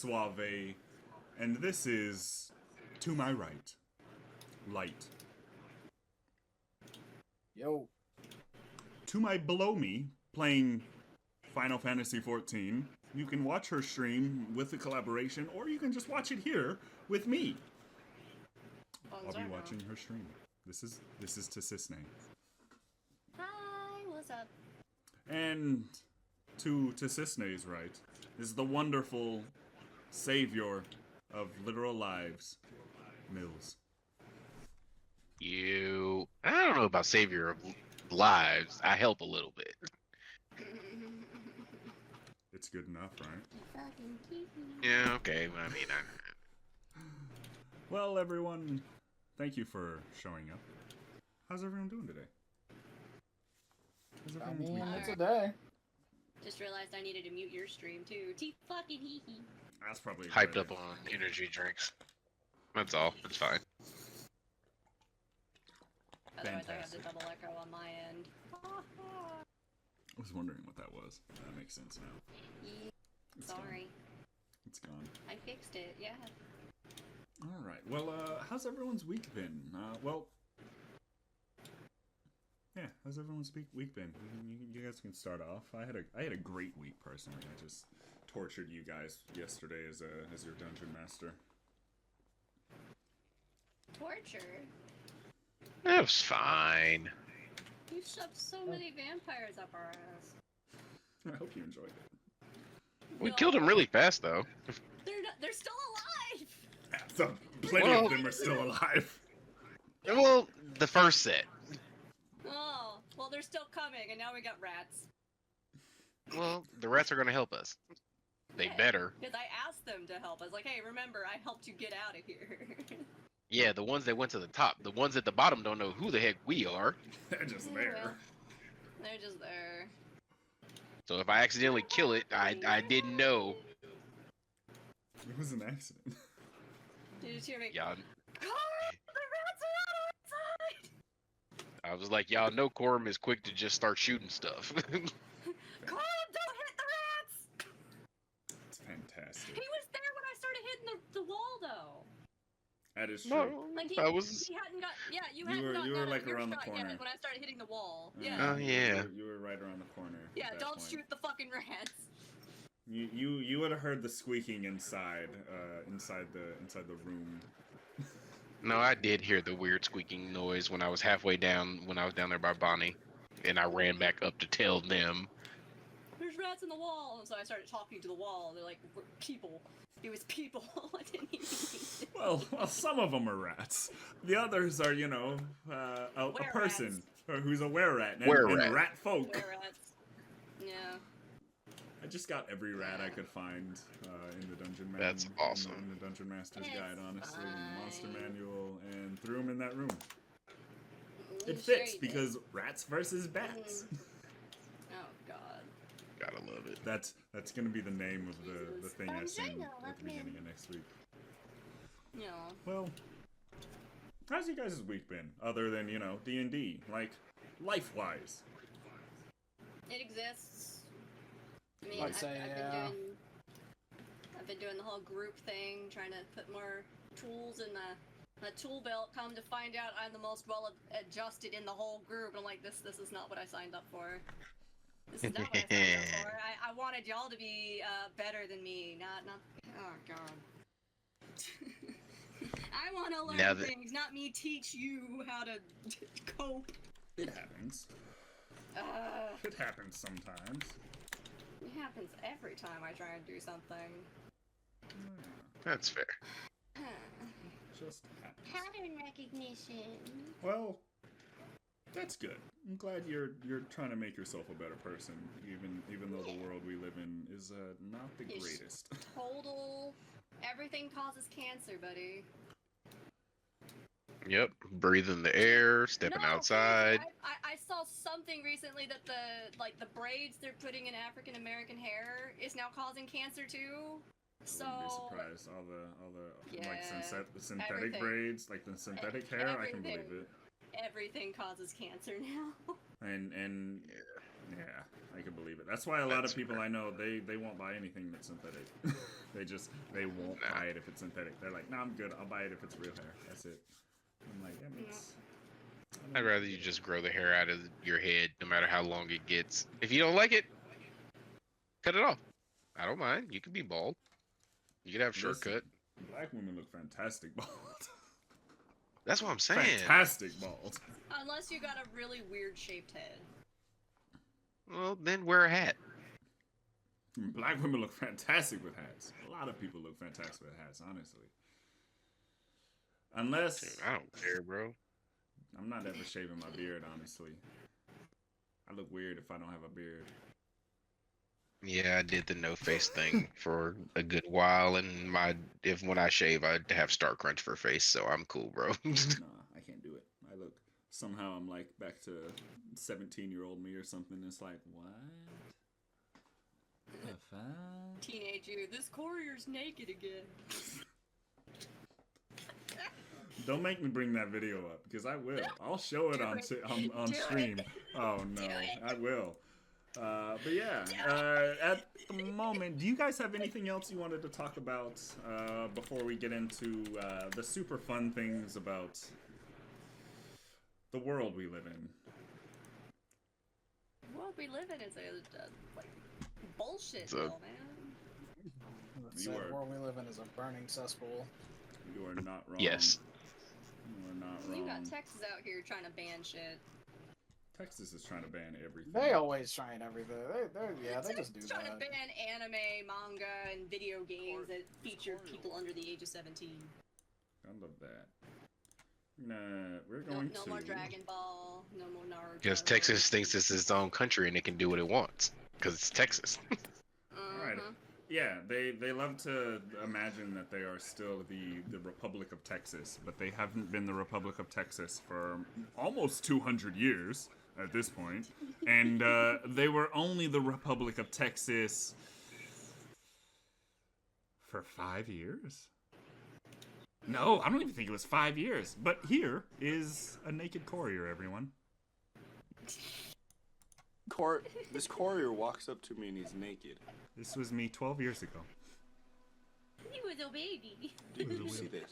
Suaveh, and this is To My Right, Light. Yo. To my below me, playing Final Fantasy XIV. You can watch her stream with the collaboration, or you can just watch it here with me. I'll be watching her stream. This is Tasisne. Hi, what's up? And to Tasisne's right is the wonderful savior of literal lives, Mills. I don't know about savior of lives. I help a little bit. It's good enough, right? Fucking cute. Yeah, okay. I mean, Well, everyone, thank you for showing up. How's everyone doing today? How's everyone's week It's going? a day. Just realized I needed to mute your stream too. T fucking hee hee. That's probably a good hyped idea. up on energy drinks. That's all. It's fine. Otherwise, I have the Fantastic. double echo on my end. I was wondering what that was. That makes sense now. Yeah, It's sorry, Gone. It's gone. I fixed it. Yeah. All right. Well, how's everyone's week been? Yeah. How's everyone's week been? You guys can start off. I had a great week personally. I just tortured you guys yesterday as your dungeon master. Torture. It was fine. You shoved so many vampires up our ass. I hope you enjoyed it. We No. killed him really fast, though. They're still alive. Plenty Well- of them are still alive. Well, the first set. Oh, well, they're still coming, and now we got rats. Well, the rats are gonna help us. They better. Because I asked them to help. I was like, hey, remember, I helped you get out of here. Yeah, the ones that went to the top. The ones at the bottom don't know who the heck we are. They're just Yeah, there. well, they're just there. So if I accidentally kill it, I didn't know. It was an accident. Did you hear me? Y'all, The rats are outside! I was like, y'all know Corum is quick to just start shooting stuff. Corum, don't hit the rats! It's fantastic. He was there when I started hitting the wall, though. That is true. No, Like I was. he hadn't got. Yeah, You hadn't were- gotten you were, out of like, around the earshot yet corner. when I started hitting the wall. Uh, Yeah. Oh, yeah. You were right around the corner. Yeah, at that don't point. shoot the fucking rats. You would have heard the squeaking inside the room. No, I did hear the weird squeaking noise when I was halfway down, when I was down there by Bonnie. And I ran back up to tell them. There's rats in the wall, and so I started talking to the wall. They're like, "We're people." It was people. I didn't even mean to. Well, some of them are rats. The others are, a person who's a were-rat and Were-rat. rat folk. Were rats. Yeah. I just got every rat I could find in the dungeon That's awesome. in the Dungeon Master's It's Guide, honestly, in the monster fine. manual, and threw them in that room. You It sure fits you did? because rats versus bats. Oh God. Gotta love it. That's gonna be the name of the Jesus. thing I sing Vagina, at the beginning of next week. No. Well, how's you guys' week been? Other than, D&D, like, life-wise. It exists. I mean, I'd say, yeah. I've been doing the whole group thing, trying to put more tools in the tool belt. Come to find out, I'm the most well adjusted in the whole group. I'm like, this is not what I signed up for. This is not what I signed up for. I wanted y'all to be better than me, not. Oh God. I want to Now learn that- things, not me teach you how to cope. It happens. It happens sometimes. It happens every time I try and do something. That's fair. Just happens. Pattern recognition. Well, that's good. I'm glad you're trying to make yourself a better person, even though the world we live in is not the It's greatest. Total. Everything causes cancer, buddy. Yep. Breathing the air, stepping No, outside. I saw something recently that the braids they're putting in African American hair is now causing cancer too. So I wouldn't be surprised. All the like Yeah, synthetic everything. braids, like the synthetic hair, I can believe everything. it. everything causes cancer now. And yeah, I can believe it. That's why a lot of people I know they won't buy anything that's synthetic. they won't buy it if it's synthetic. They're like, no, I'm good. I'll buy it if it's real hair. That's it. I'm like, that makes. I'd rather you just grow the hair out of your head, no matter how long it gets. If you don't like it, cut it off. I don't mind. You can be bald. You can have shortcut. Black women look fantastic bald. That's what I'm saying. Fantastic bald. Unless you got a really weird shaped head. Well, then wear a hat. Black women look fantastic with hats. A lot of people look fantastic with hats, honestly. Unless... Dude, I don't care, bro. I'm not ever shaving my beard, honestly. I look weird if I don't have a beard. Yeah, I did the no face thing for a good while, and when I shave, I have Star Crunch for face, so I'm cool, bro. Nah, I can't do it. I look... Somehow I'm like back to 17-year-old me or something. It's like, what? The fuck? Teenage you. This courier's naked again. Don't make me bring that video up, because I will. I'll show it on stream. Oh no, I will. But yeah, at the moment, do you guys have anything else you wanted to talk about before we get into the super fun things about the world we live in? The world we live in is like bullshit, So- hell, man. You The are- world we live in is a burning cesspool. You are not wrong. Yes. You are not wrong. You got Texas out here trying to ban shit. Texas is trying to ban everything. They always trying everything. They just do Trying to that. ban anime, manga, and video games that feature people under the age of 17. I love that. Nah, we're No, going no to. more Dragon Ball, no more Naruto. Because Texas thinks it's its own country and it can do what it wants. Because it's Texas. Alright. Yeah, they love to imagine that they are still the Republic of Texas, but they haven't been the Republic of Texas for almost 200 years at this point. And they were only the Republic of Texas for 5 years? No, I don't even think it was 5 years. But here is a naked courier, everyone. This courier walks up to me and he's naked. This was me 12 years ago. He was a baby. Did you see this?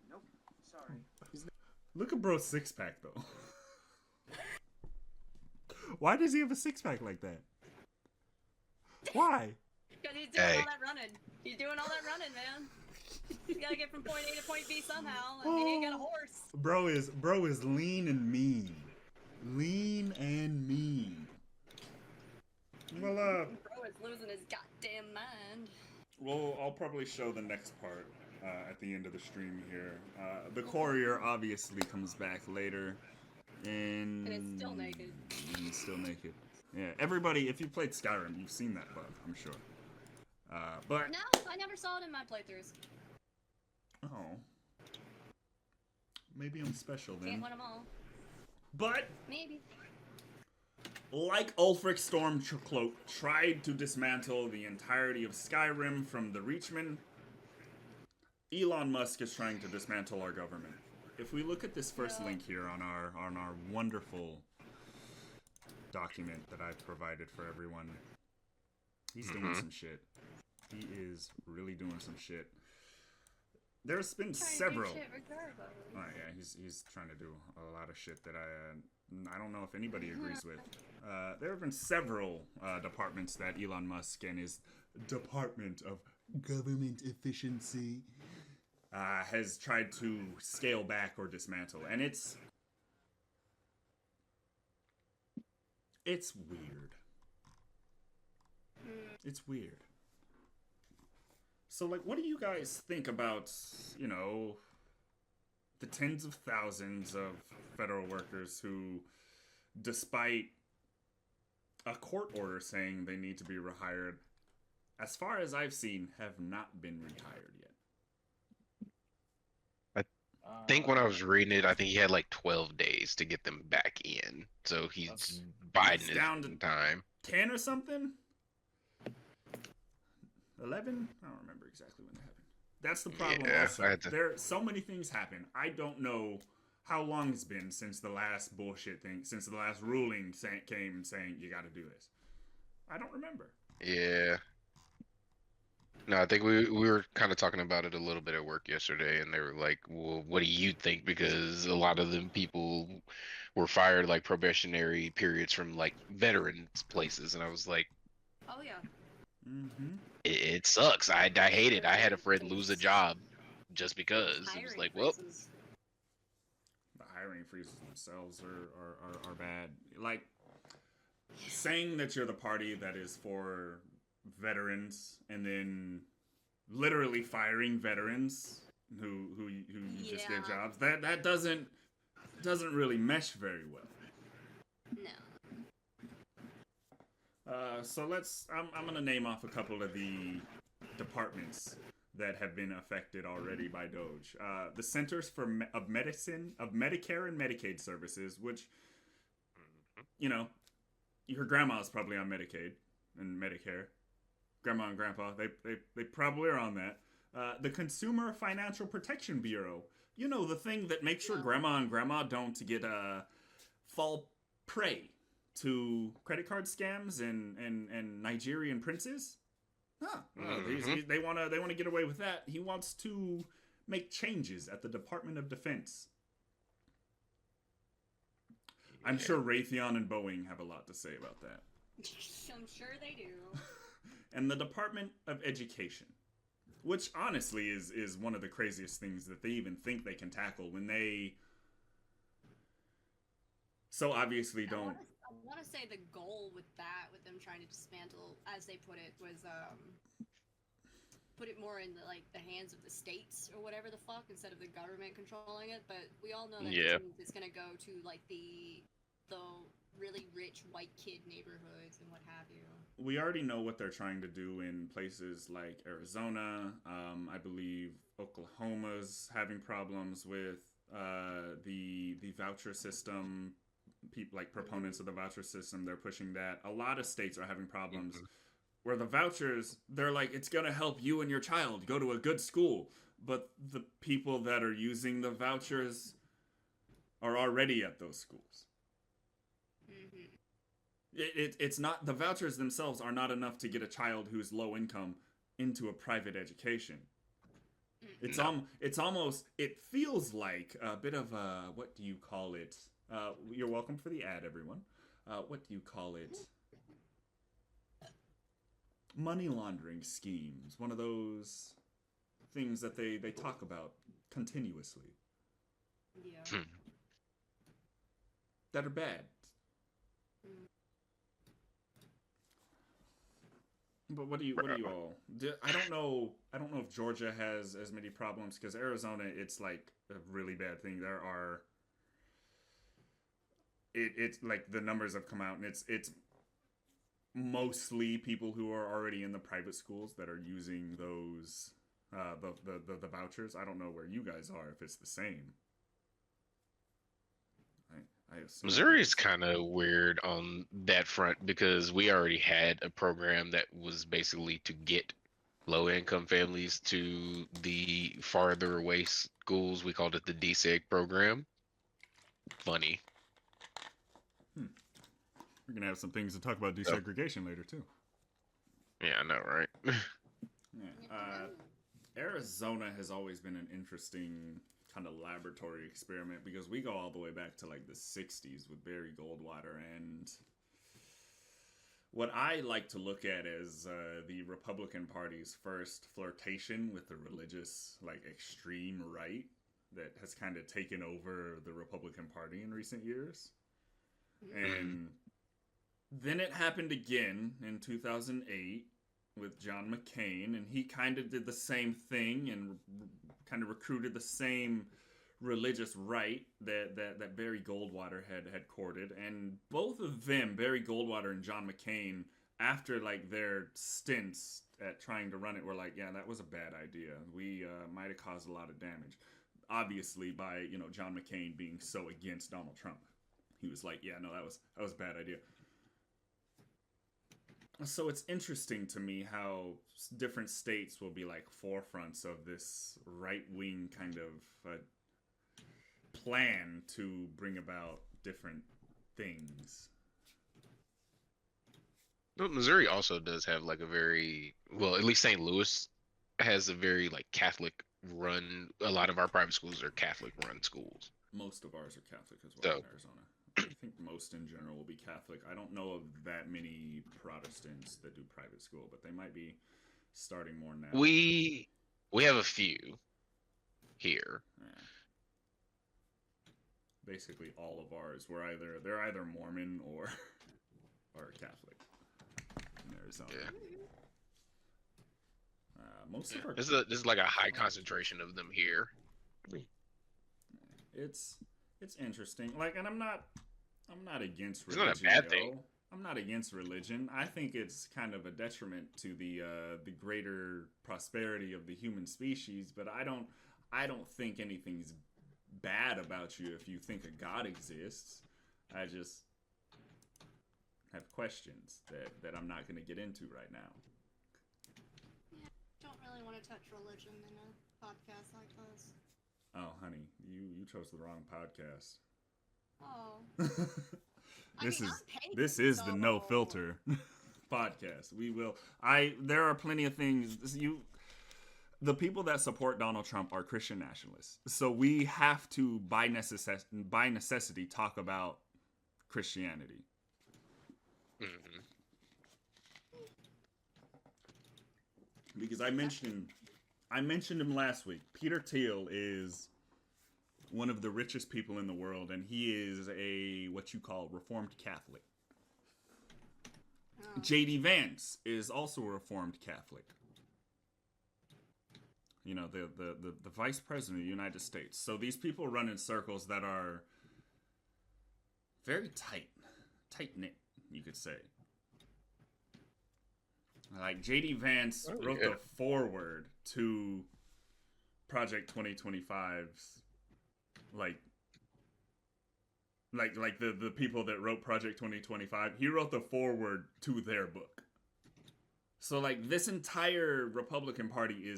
Nope. Sorry. Look at bro's six-pack, though. Why does he have a six-pack like that? Why? Because he's doing Hey. all that running. He's doing all that running, man. He's gotta get from point A to point B somehow, and he ain't got a horse. Bro is lean and mean. Lean and mean. Well, Bro is losing his goddamn mind. well, I'll probably show the next part at the end of the stream here. The courier obviously comes back later, and it's still naked. And he's still naked. Yeah, everybody, if you played Skyrim, you've seen that bug, I'm sure. But No, I never saw it in my playthroughs. oh, maybe I'm special then. Can't win them all. But Maybe. like Ulfric Stormcloak tried to dismantle the entirety of Skyrim from the Reachmen, Elon Musk is trying to dismantle our government. If we look at this first link here on our wonderful document that I've provided for everyone, he's doing some shit. He is really doing some shit. There's been several. Oh yeah, he's trying to do a lot of shit that I don't know if anybody agrees with. There have been several departments that Elon Musk and his Department of Government Efficiency has tried to scale back or dismantle, and it's weird. It's weird. So, like, what do you guys think about, you know, the tens of thousands of federal workers who, despite a court order saying they need to be rehired, as far as I've seen, have not been retired yet? I think when I was reading it, I think he had like 12 days to get them back in. So he's biding his down to time. 10 or something? 11? I don't remember exactly when that happened. That's the problem. Yeah, Also, I had to. there so many things happen. I don't know how long it's been since the last bullshit thing, since the last ruling came saying you got to do this. I don't remember. Yeah. No, I think we were kind of talking about it a little bit at work yesterday, and they were like, "Well, what do you think?" Because a lot of them people were fired like probationary periods from like veterans places, and I was like, Oh yeah. Mm-hmm. it sucks. I hate it. I had a friend lose a There's job just because it was hiring like, well, freezes. The hiring freezes themselves are bad. Like saying that you're the party that is for veterans and then literally firing veterans who you just Yeah. gave jobs. That doesn't really mesh very well. No. So I'm gonna name off a couple of the departments that have been affected already by Doge. The Centers for Medicare and Medicaid Services, which, you know, your grandma's probably on Medicaid and Medicare. Grandma and grandpa, they probably are on that. The Consumer Financial Protection Bureau, you know, the thing that makes sure grandma and grandma don't get fall prey to credit card scams and Nigerian princes. They wanna get away with that. He wants to make changes at the Department of Defense. I'm sure Raytheon and Boeing have a lot to say about that. I'm sure they do. And the Department of Education, which honestly is one of the craziest things that they even think they can tackle when they so obviously don't. I want to say the goal with them trying to dismantle, as they put it, was put it more in the hands of the states or whatever the fuck instead of the government controlling it. But we all know that it's gonna go to like the really rich white kid neighborhoods and what have you. We already know what they're trying to do in places like Arizona. I believe Oklahoma's having problems with the voucher system. People like proponents of the voucher system, they're pushing that. A lot of states are having problems where the vouchers, they're like, it's going to help you and your child go to a good school. But the people that are using the vouchers are already at those schools. It's not, the vouchers themselves are not enough to get a child who's low income into a private education. It's almost, it feels like a bit of a, what do you call it? You're welcome for the ad, everyone. What do you call it? Money laundering schemes. One of those things that they talk about continuously. Yeah. That are bad. But what do you all? I don't know if Georgia has as many problems because Arizona, it's like a really bad thing. There are. It's like the numbers have come out, and it's mostly people who are already in the private schools that are using those the vouchers. I don't know where you guys are if it's the same. I assume Missouri is kind of weird on that front because we already had a program that was basically to get low income families to the farther away schools. We called it the DSEG program. Funny. We're gonna have some things to talk about desegregation later too. Yeah, I know, right? Yeah. Arizona has always been an interesting kind of laboratory experiment because we go all the way back to like the 60s with Barry Goldwater, and what I like to look at as the Republican Party's first flirtation with the religious, like extreme right that has kind of taken over the Republican Party in recent years. And then it happened again in 2008 with John McCain, and he kind of did the same thing and kind of recruited the same religious right that Barry Goldwater had courted. And both of them, Barry Goldwater and John McCain, after like their stints at trying to run it, were like, yeah, that was a bad idea. We might have caused a lot of damage. Obviously, by John McCain being so against Donald Trump, he was like, yeah, no, that was a bad idea. So it's interesting to me how different states will be like forefronts of this right wing kind of plan to bring about different things. Well, Missouri also does have like a very well, at least St. Louis has a very like Catholic run. A lot of our private schools are Catholic run schools. Most of ours are Catholic as well So in Arizona. I think most in general will be Catholic. I don't know of that many Protestants that do private school, but they might be starting more now. we have a few here. Yeah. Basically, all of ours they're either Mormon or Catholic in Arizona. Yeah. Most of our This is like a high concentration of them here. it's interesting. Like, and I'm not against It's not a religion. bad thing. I'm not against religion. I think it's kind of a detriment to the greater prosperity of the human species. But I don't think anything's bad about you if you think a God exists. I just have questions that I'm not going to get into right now. Yeah, don't really want to touch religion in a podcast like this. Oh, honey, you chose the wrong podcast. Oh. This is the no filter podcast. There are plenty of things the people that support Donald Trump are Christian nationalists. So we have to by necessity talk about Christianity. Mm-hmm. Because I mentioned him last week. Peter Thiel is one of the richest people in the world, and he is a what you call Reformed Catholic. Oh. J.D. Vance is also a Reformed Catholic. You know, the Vice President of the United States. So these people run in circles that are very tight-knit, you could say. Like, J.D. Vance wrote the foreword to Project 2025's like the people that wrote Project 2025, he wrote the foreword to their book. So like this entire Republican Party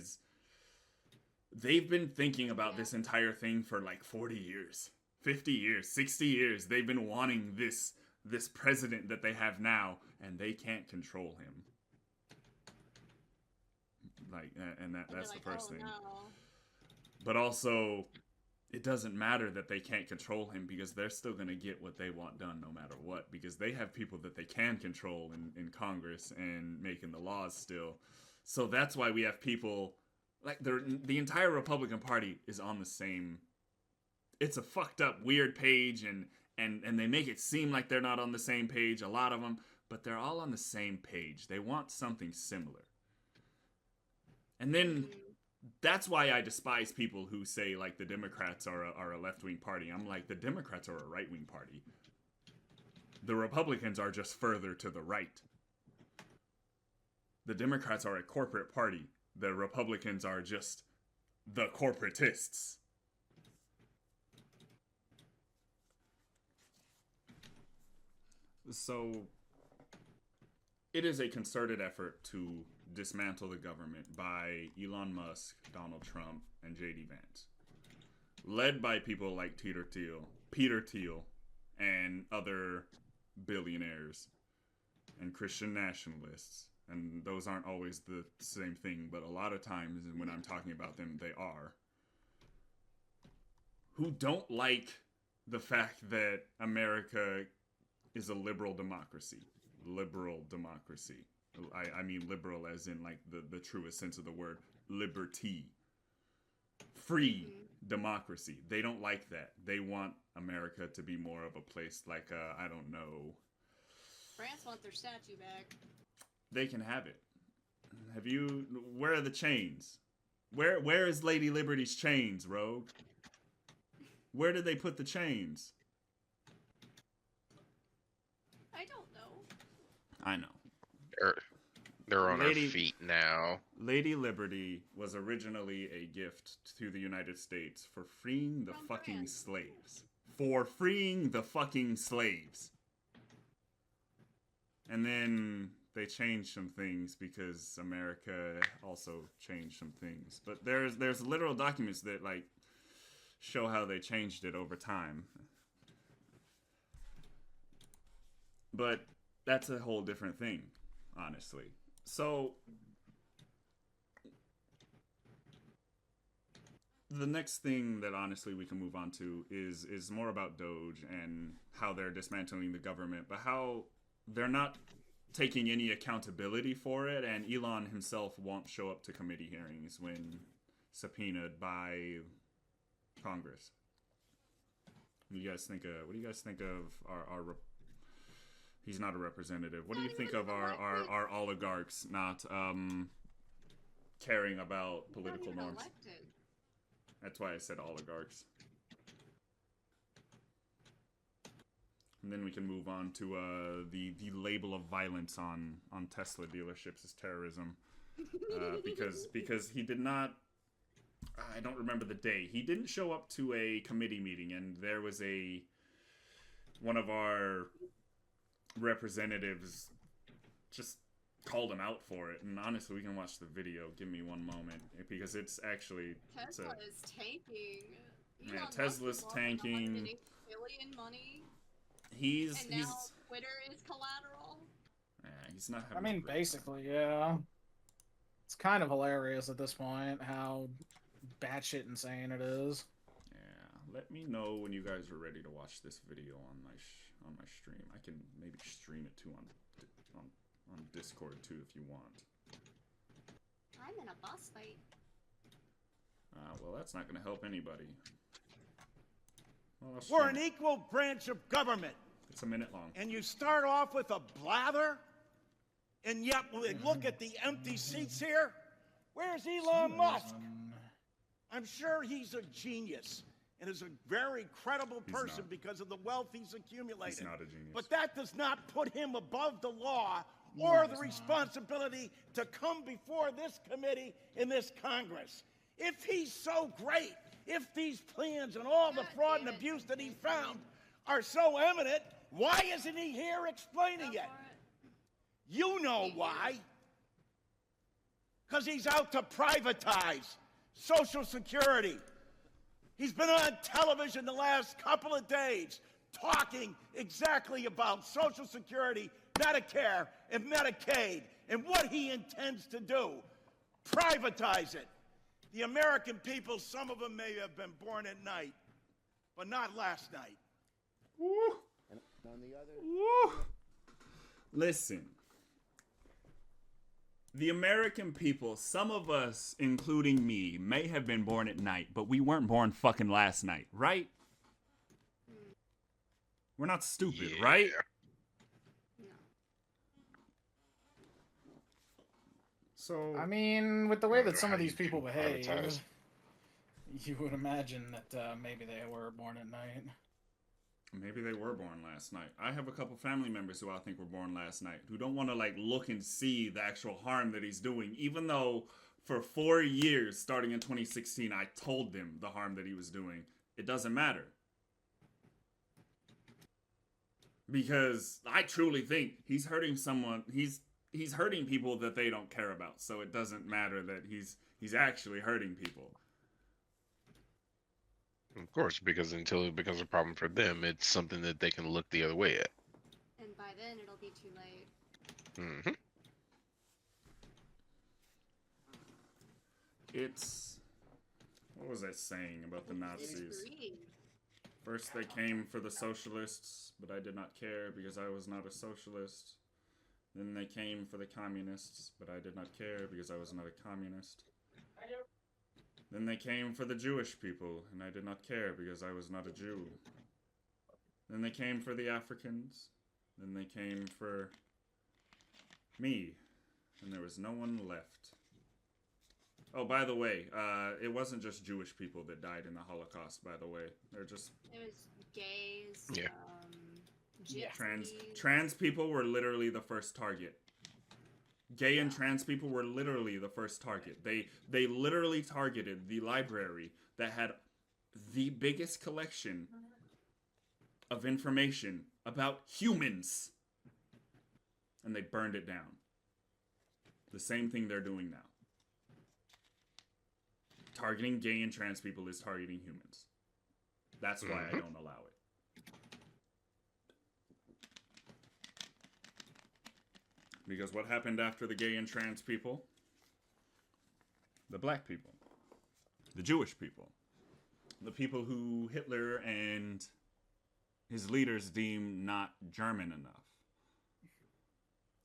they've been thinking about this entire thing for like 40 years, 50 years, 60 years. They've been wanting this president that they have now, and they can't control him. Like, and that's the first thing. No. But also, it doesn't matter that they can't control him because they're still going to get what they want done no matter what, because they have people that they can control in Congress and making the laws still. So that's why we have people like the entire Republican Party is on the same. It's a fucked up weird page, and they make it seem like they're not on the same page, a lot of them, but they're all on the same page. They want something similar. And then that's why I despise people who say like the Democrats are a left-wing party. I'm like, the Democrats are a right-wing party. The Republicans are just further to the right. The Democrats are a corporate party. The Republicans are just the corporatists. So it is a concerted effort to dismantle the government by Elon Musk, Donald Trump, and J.D. Vance. Led by people like Peter Thiel, and other billionaires and Christian nationalists. And those aren't always the same thing, but a lot of times when I'm talking about them, they are. Who don't like the fact that America is a liberal democracy. Liberal democracy. I mean liberal as in like the truest sense of the word. Liberty. Free democracy. They don't like that. They want America to be more of a place like, I don't know. France wants their statue back. They can have it. Where are the chains? Where is Lady Liberty's chains, Rogue? Where did they put the chains? I don't know. I know. They're on our feet now. Lady Liberty was originally a gift to the United States for freeing the fucking slaves. And then they changed some things because America also changed some things. But there's literal documents that like show how they changed it over time. But that's a whole different thing, honestly. So the next thing that honestly we can move on to is more about Doge and how they're dismantling the government, but how they're not taking any accountability for it, and Elon himself won't show up to committee hearings when subpoenaed by Congress. What do you guys think of our he's not a representative. What do you think of our oligarchs not caring about political norms? Elected. That's why I said oligarchs. And then we can move on to the label of violence on Tesla dealerships as terrorism, because he did not. I don't remember the day. He didn't show up to a committee meeting, and there was one of our representatives just called him out for it. And honestly, we can watch the video. Give me one moment, because it's actually Tesla is tanking. Yeah, Elon Tesla's Musk tanking. $108 billion money. He's And now Twitter is collateral. Yeah, he's not I having. mean, basically, yeah. It's kind of hilarious at this point how batshit insane it is. Yeah, let me know when you guys are ready to watch this video on my stream. I can maybe stream it too on Discord too if you want. I'm in a boss fight. Well, that's not going to help anybody. Well, We're an equal branch of government. It's a minute long. And you start off with a blather, and yet when we look at the empty seats here, where's Elon Musk? I'm sure he's a genius and is a very credible person because of the wealth he's accumulated. He's not a genius. But that does not put him above the law or the responsibility to come before this committee in this Congress. If he's so great, if these plans and all the fraud and abuse that he found are so eminent, why isn't he here explaining it? You know why. Because he's out to privatize Social Security. He's been on television the last couple of days talking exactly about Social Security, Medicare, and Medicaid, and what he intends to do. Privatize it. The American people, some of them may have been born at night, but not last night. Woo. And on the other. Woo. Listen. The American people, some of us, including me, may have been born at night, but we weren't born fucking last night, right? We're not stupid, right? No. So I mean, with the way that some of these people behave, you would imagine that maybe they were born at night. Maybe they were born last night. I have a couple family members who I think were born last night, who don't want to like look and see the actual harm that he's doing, even though for 4 years, starting in 2016, I told them the harm that he was doing. It doesn't matter. Because I truly think he's hurting someone. He's hurting people that they don't care about. So it doesn't matter that he's actually hurting people. Of course, because until it becomes a problem for them, it's something that they can look the other way at. And by then, it'll be too late. Mm-hmm. It's... What was I saying about the Nazis? First they came for the socialists, but I did not care because I was not a socialist. Then they came for the communists, but I did not care because I was not a communist. Then they came for the Jewish people, and I did not care because I was not a Jew. Then they came for the Africans. Then they came for me, and there was no one left. Oh, by the way, it wasn't just Jewish people that died in the Holocaust, by the way. They're just... It was gays, Yeah. gypsies. Trans people were literally the first target. Gay and trans people were literally the first target. They literally targeted the library that had the biggest collection of information about humans. And they burned it down. The same thing they're doing now. Targeting gay and trans people is targeting humans. That's why I don't allow it. Because what happened after the gay and trans people? The black people. The Jewish people. The people who Hitler and his leaders deemed not German enough.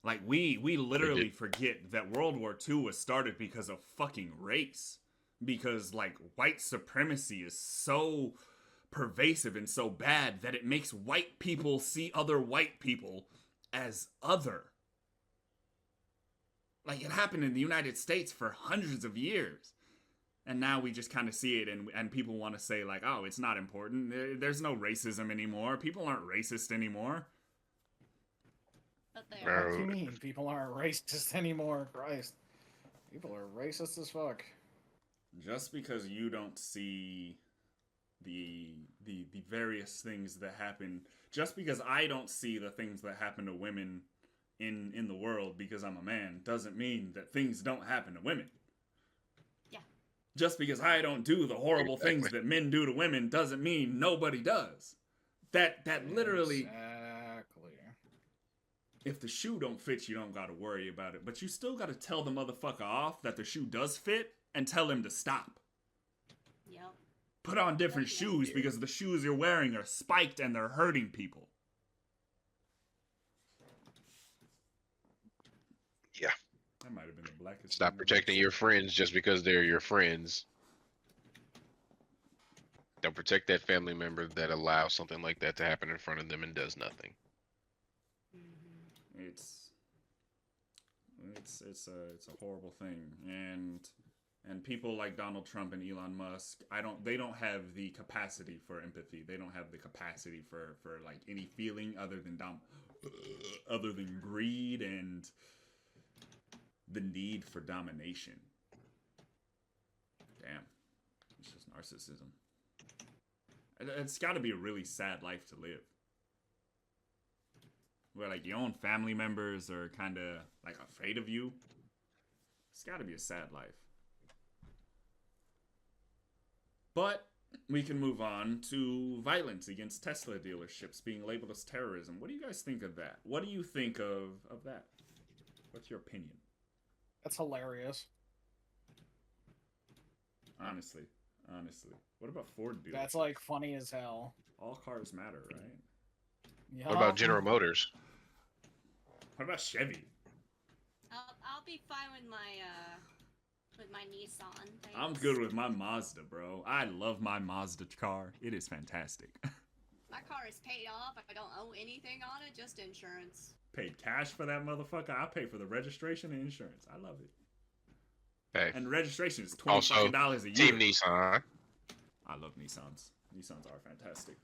Like, we literally forget that World War II was started because of fucking race. Because, like, white supremacy is so pervasive and so bad that it makes white people see other white people as other. Like, it happened in the United States for hundreds of years. And now we just kind of see it, and people want to say, like, oh, it's not important. There's no racism anymore. People aren't racist anymore. But they What are. do you mean? People aren't racist anymore. Christ. People are racist as fuck. Just because you don't see the various things that happen, just because I don't see the things that happen to women in the world because I'm a man, doesn't mean that things don't happen to women. Yeah. Just because I don't do the horrible things that men do to women doesn't mean nobody does. That literally... Exactly. If the shoe don't fit, you don't gotta worry about it. But you still gotta tell the motherfucker off that the shoe does fit and tell him to stop. Yep. Put on different shoes because the shoes you're wearing are spiked and they're hurting people. Yeah. That might have been the blackest. Stop protecting your friends just because they're your friends. Don't protect that family member that allows something like that to happen in front of them and does nothing. It's a horrible thing, and people like Donald Trump and Elon Musk, they don't have the capacity for empathy. They don't have the capacity for like any feeling other than greed and the need for domination. Damn, it's just narcissism. It's got to be a really sad life to live. Where like your own family members are kind of like afraid of you. It's got to be a sad life. But we can move on to violence against Tesla dealerships being labeled as terrorism. What do you guys think of that? What do you think of that? What's your opinion? That's hilarious. Honestly. What about Ford dealerships? That's like funny as hell. All cars matter, right? Yeah. What about General Motors? What about Chevy? I'll be fine with my Nissan. Thanks. I'm good with my Mazda, bro. I love my Mazda car. It is fantastic. My car is paid off. I don't owe anything on it, just insurance. Paid cash for that motherfucker. I pay for the registration and insurance. I love it. Hey. And registration is Also, $20 a year. Team Nissan. I love Nissans. Nissans are fantastic.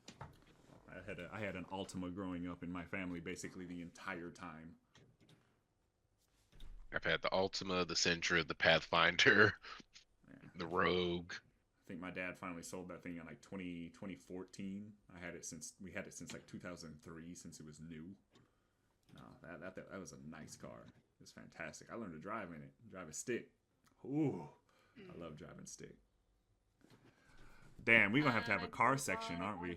I had an Altima growing up in my family basically the entire time. I've had the Altima, the Sentra, the Pathfinder, the Rogue. I think my dad finally sold that thing in like 2014. We had it since like 2003, since it was new. No, that was a nice car. It was fantastic. I learned to drive in it. Drive a stick. Ooh, I love driving stick. Damn, we're gonna have to have a car section, aren't we?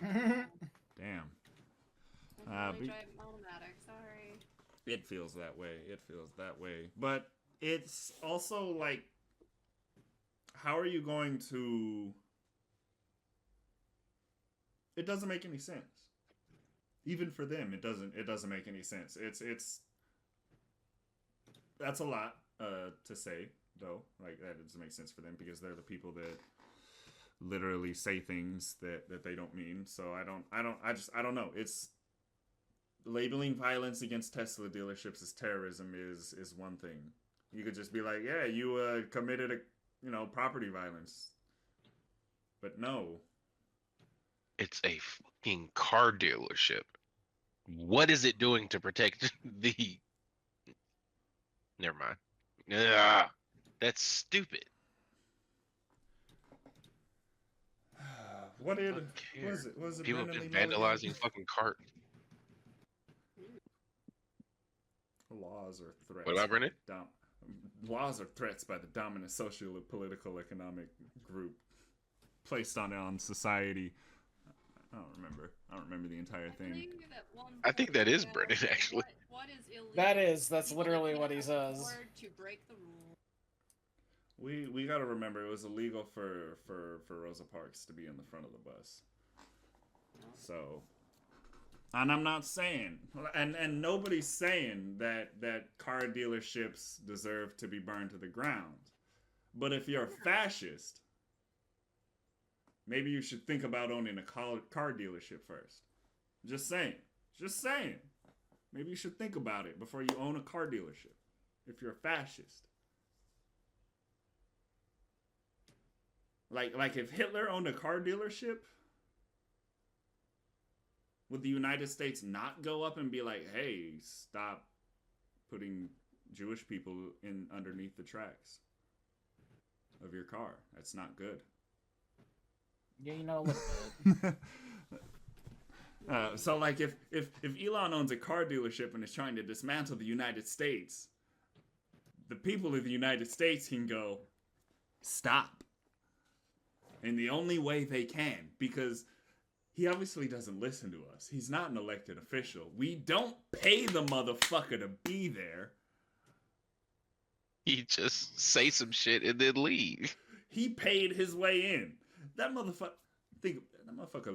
Damn. I'm driving automatic. Sorry. It feels that way. But it's also like, how are you going to... It doesn't make any sense. Even for them, it doesn't make any sense. It's that's a lot to say, though. Like, that doesn't make sense for them because they're the people that literally say things that they don't mean. So I don't know. It's labeling violence against Tesla dealerships as terrorism is one thing. You could just be like, yeah, you committed property violence. But no. It's a fucking car dealership. What is it doing to protect the... Never mind. Ugh, that's stupid. What did... Was it People have been Brandon Lee Mulligan? vandalizing fucking cart. laws are threats. What about Brennan? Laws are threats by the dominant social, political, economic group placed on society. I don't remember the entire thing. I think that is Brennan, actually. What is illegal? That's People literally that what he can't says. afford to break the rules. We got to remember it was illegal for Rosa Parks to be in the front of the bus. So, and I'm not saying, and nobody's saying that car dealerships deserve to be burned to the ground. But if you're a fascist, maybe you should think about owning a car dealership first. Just saying. Maybe you should think about it before you own a car dealership. If you're a fascist. Like if Hitler owned a car dealership, would the United States not go up and be like, hey, stop putting Jewish people in underneath the tracks of your car? That's not good. Yeah, you know, a little bit. So like if Elon owns a car dealership and is trying to dismantle the United States, the people of the United States can go, stop. And the only way they can, because he obviously doesn't listen to us. He's not an elected official. We don't pay the motherfucker to be there. He just say some shit and then leave. He paid his way in. That motherfucker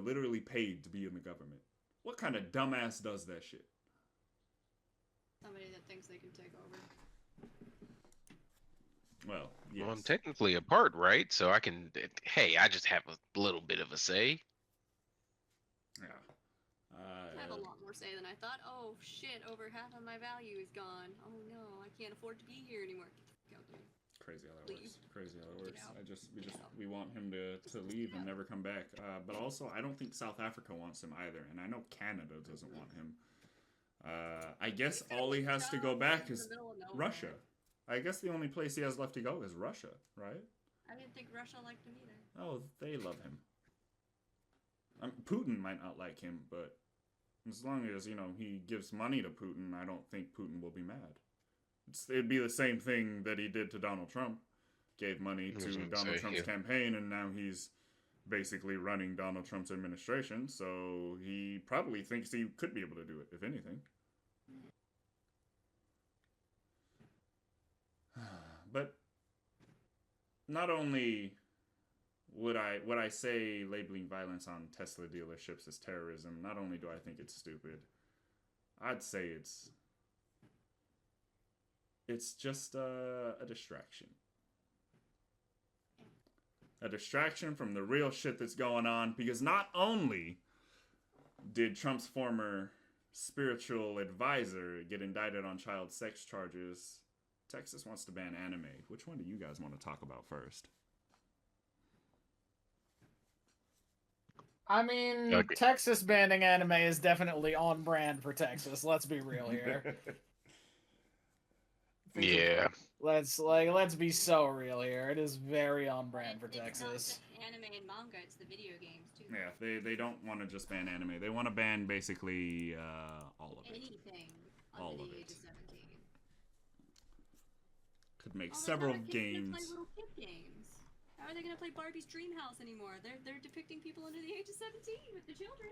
literally paid to be in the government. What kind of dumbass does that shit? Somebody that thinks they can take over. Well, yes. Well, I'm technically a part, right? So I can. Hey, I just have a little bit of a say. Yeah. I have a lot more say than I thought. Oh shit, over half of my value is gone. Oh no, I can't afford to be here anymore. Get the fuck out, dude. Crazy how that Leave. works. Crazy how that works. out. We want him to leave and never come back. But also, I don't think South Africa wants him either, and I know Canada doesn't want him. I guess all he has to go back is Russia. I guess the only place he has left to go is Russia, right? I didn't think Russia liked him either. Oh, they love him. Putin might not like him, but as long as, he gives money to Putin, I don't think Putin will be mad. It'd be the same thing that he did to Donald Trump. Gave money to Donald Trump's campaign, and now he's basically running Donald Trump's administration, so he probably thinks he could be able to do it, if anything. But not only would I say labeling violence on Tesla dealerships as terrorism, not only do I think it's stupid, I'd say it's just a distraction. A distraction from the real shit that's going on, because not only did Trump's former spiritual advisor get indicted on child sex charges, Texas wants to ban anime. Which one do you guys want to talk about first? I mean, Okay. Texas banning anime is definitely on brand for Texas. Let's be real here. Yeah. Let's be so real here. It is very on brand for Texas. It's not anime and manga, it's the video games too. Yeah, they don't want to just ban anime. They want to ban basically all of it. Anything All under of the it. age of 17. Could make Oh, several kids games. play little kid games. How are they gonna play Barbie's Dream House anymore? They're depicting people under the age of 17 with the children.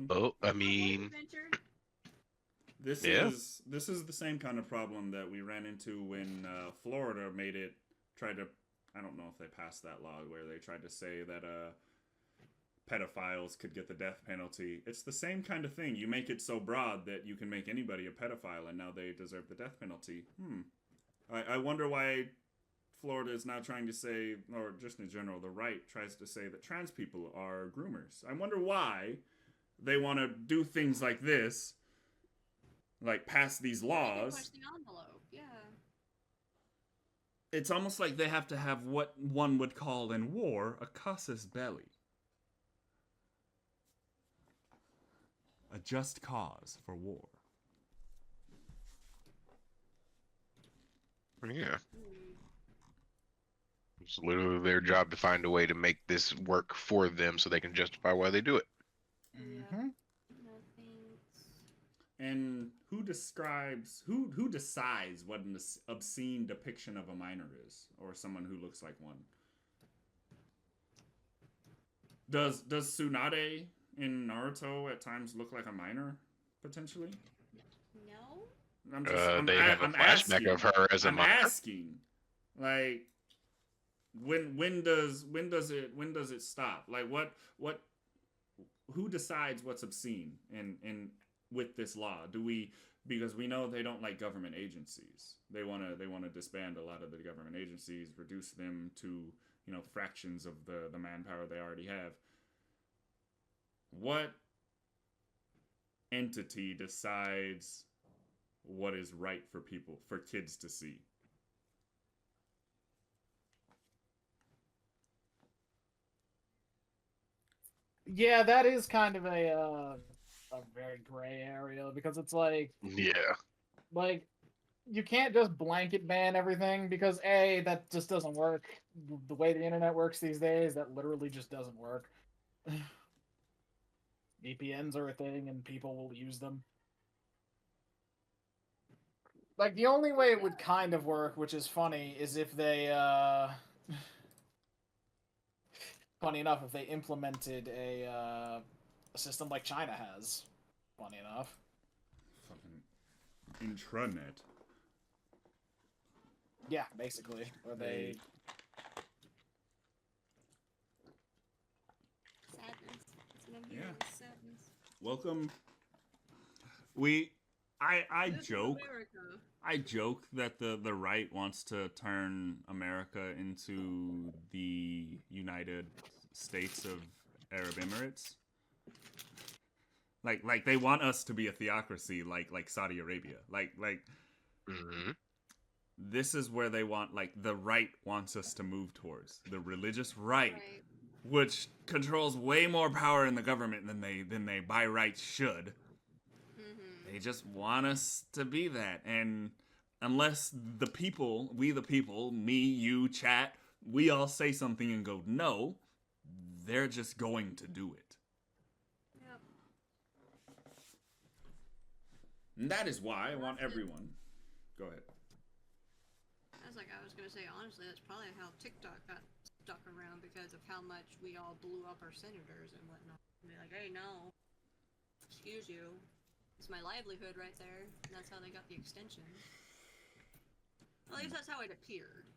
Well, I mean, Adventure. This is the same kind of problem that we ran into when Florida I don't know if they passed that law where they tried to say that pedophiles could get the death penalty. It's the same kind of thing. You make it so broad that you can make anybody a pedophile and now they deserve the death penalty. I wonder why Florida is now trying to say, or just in general, the right tries to say that trans people are groomers. I wonder why they want to do things like this. Like, pass these laws. Push the envelope, yeah. It's almost like they have to have what one would call in war a casus belli. A just cause for war. yeah. It's literally their job to find a way to make this work for them so they can justify why they do it. Mm-hmm. No thanks. And who decides what an obscene depiction of a minor is, or someone who looks like one? Does Tsunade in Naruto at times look like a minor potentially? No. They have a flashback of her as a I'm minor. asking, like, when does it stop? Like, what who decides what's obscene in with this law? Do we, because we know they don't like government agencies. They want to disband a lot of the government agencies, reduce them to, fractions of the manpower they already have. What entity decides what is right for kids to see? Yeah, that is kind of a very gray area, because it's like Yeah. You can't just blanket ban everything, because A, that just doesn't work. The way the internet works these days, that literally just doesn't work. VPNs are a thing and people will use them. Like, the only way it would kind of work, which is funny, is if they funny enough, if they implemented a system like China has. Funny enough. Fucking intranet. Yeah, basically. Where they... Sadness. It's an Yeah. sadness. Welcome. I This is joke. America. I joke that the right wants to turn America into the United States of Arab Emirates. Like they want us to be a theocracy like Saudi Arabia. Like Mm-hmm. this is where they want, like, the right wants us to move towards. The religious right, Right. which controls way more power in the government than they by rights should. Mm-hmm. They just want us to be that. And unless we the people, me, you, chat, we all say something and go no, they're just going to do it. Yep. And that is why I want everyone. Go ahead. I was gonna say, honestly, that's probably how TikTok got stuck around, because of how much we all blew up our senators and whatnot. And be like, hey, no, excuse you, it's my livelihood right there. And that's how they got the extension. At least that's how it appeared.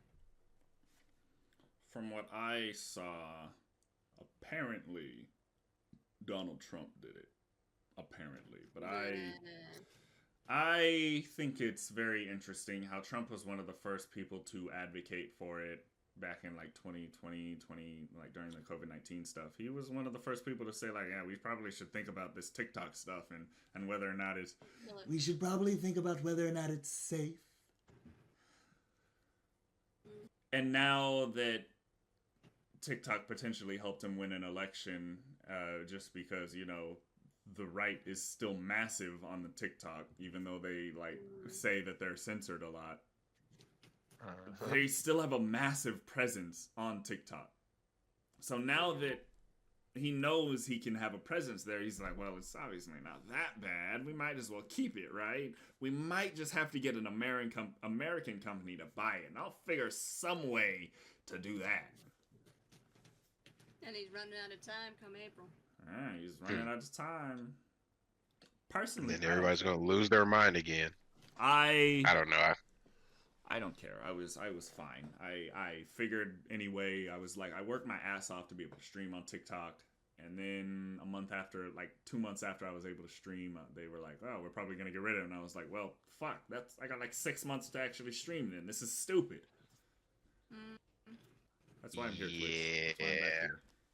From what I saw, apparently Donald Trump did it. Apparently, but I think it's very interesting how Trump was one of the first people to advocate for it back in like 2020, like during the COVID-19 stuff. He was one of the first people to say, like, yeah, we probably should think about this TikTok stuff and whether or not it's... We should probably think about whether or not it's safe. And now that TikTok potentially helped him win an election, just because, the right is still massive on the TikTok, even though they say that they're censored a lot. They still have a massive presence on TikTok. So now that he knows he can have a presence there, he's like, well, it's obviously not that bad. We might as well keep it, right? We might just have to get an American company to buy it, and I'll figure some way to do that. And he's running out of time come April. He's running out of time. Personally, And then everybody's gonna lose their mind again. I don't know. I don't care. I was fine. I figured anyway. I was like, I worked my ass off to be able to stream on TikTok, and then 2 months after I was able to stream, they were like, oh, we're probably gonna get rid of it. And I was like, well, fuck. I got like 6 months to actually stream. Then this is stupid. That's why I'm here. Yeah.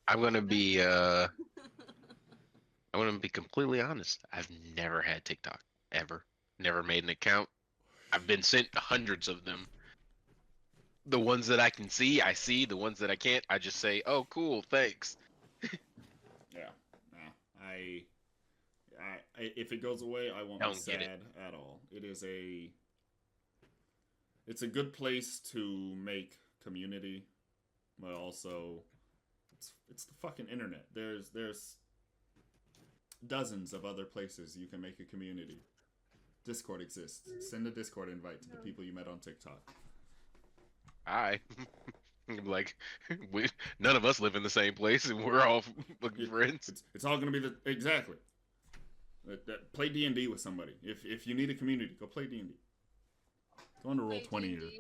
I'm gonna be I'm gonna be completely honest. I've never had TikTok ever. Never made an account. I've been sent hundreds of them. The ones that I can see, I see. The ones that I can't, I just say, "Oh, cool, thanks." Yeah. I if it goes away, I won't be sad at all. It's a good place to make community, but also it's the fucking internet. There's dozens of other places you can make a community. Discord exists. Send a Discord invite to the people you met on TikTok. I like none of us live in the same place, and we're all fucking friends. It's all gonna be exactly. Play D&D with somebody. If you need a community, go play D&D. Go on to roll 20 years.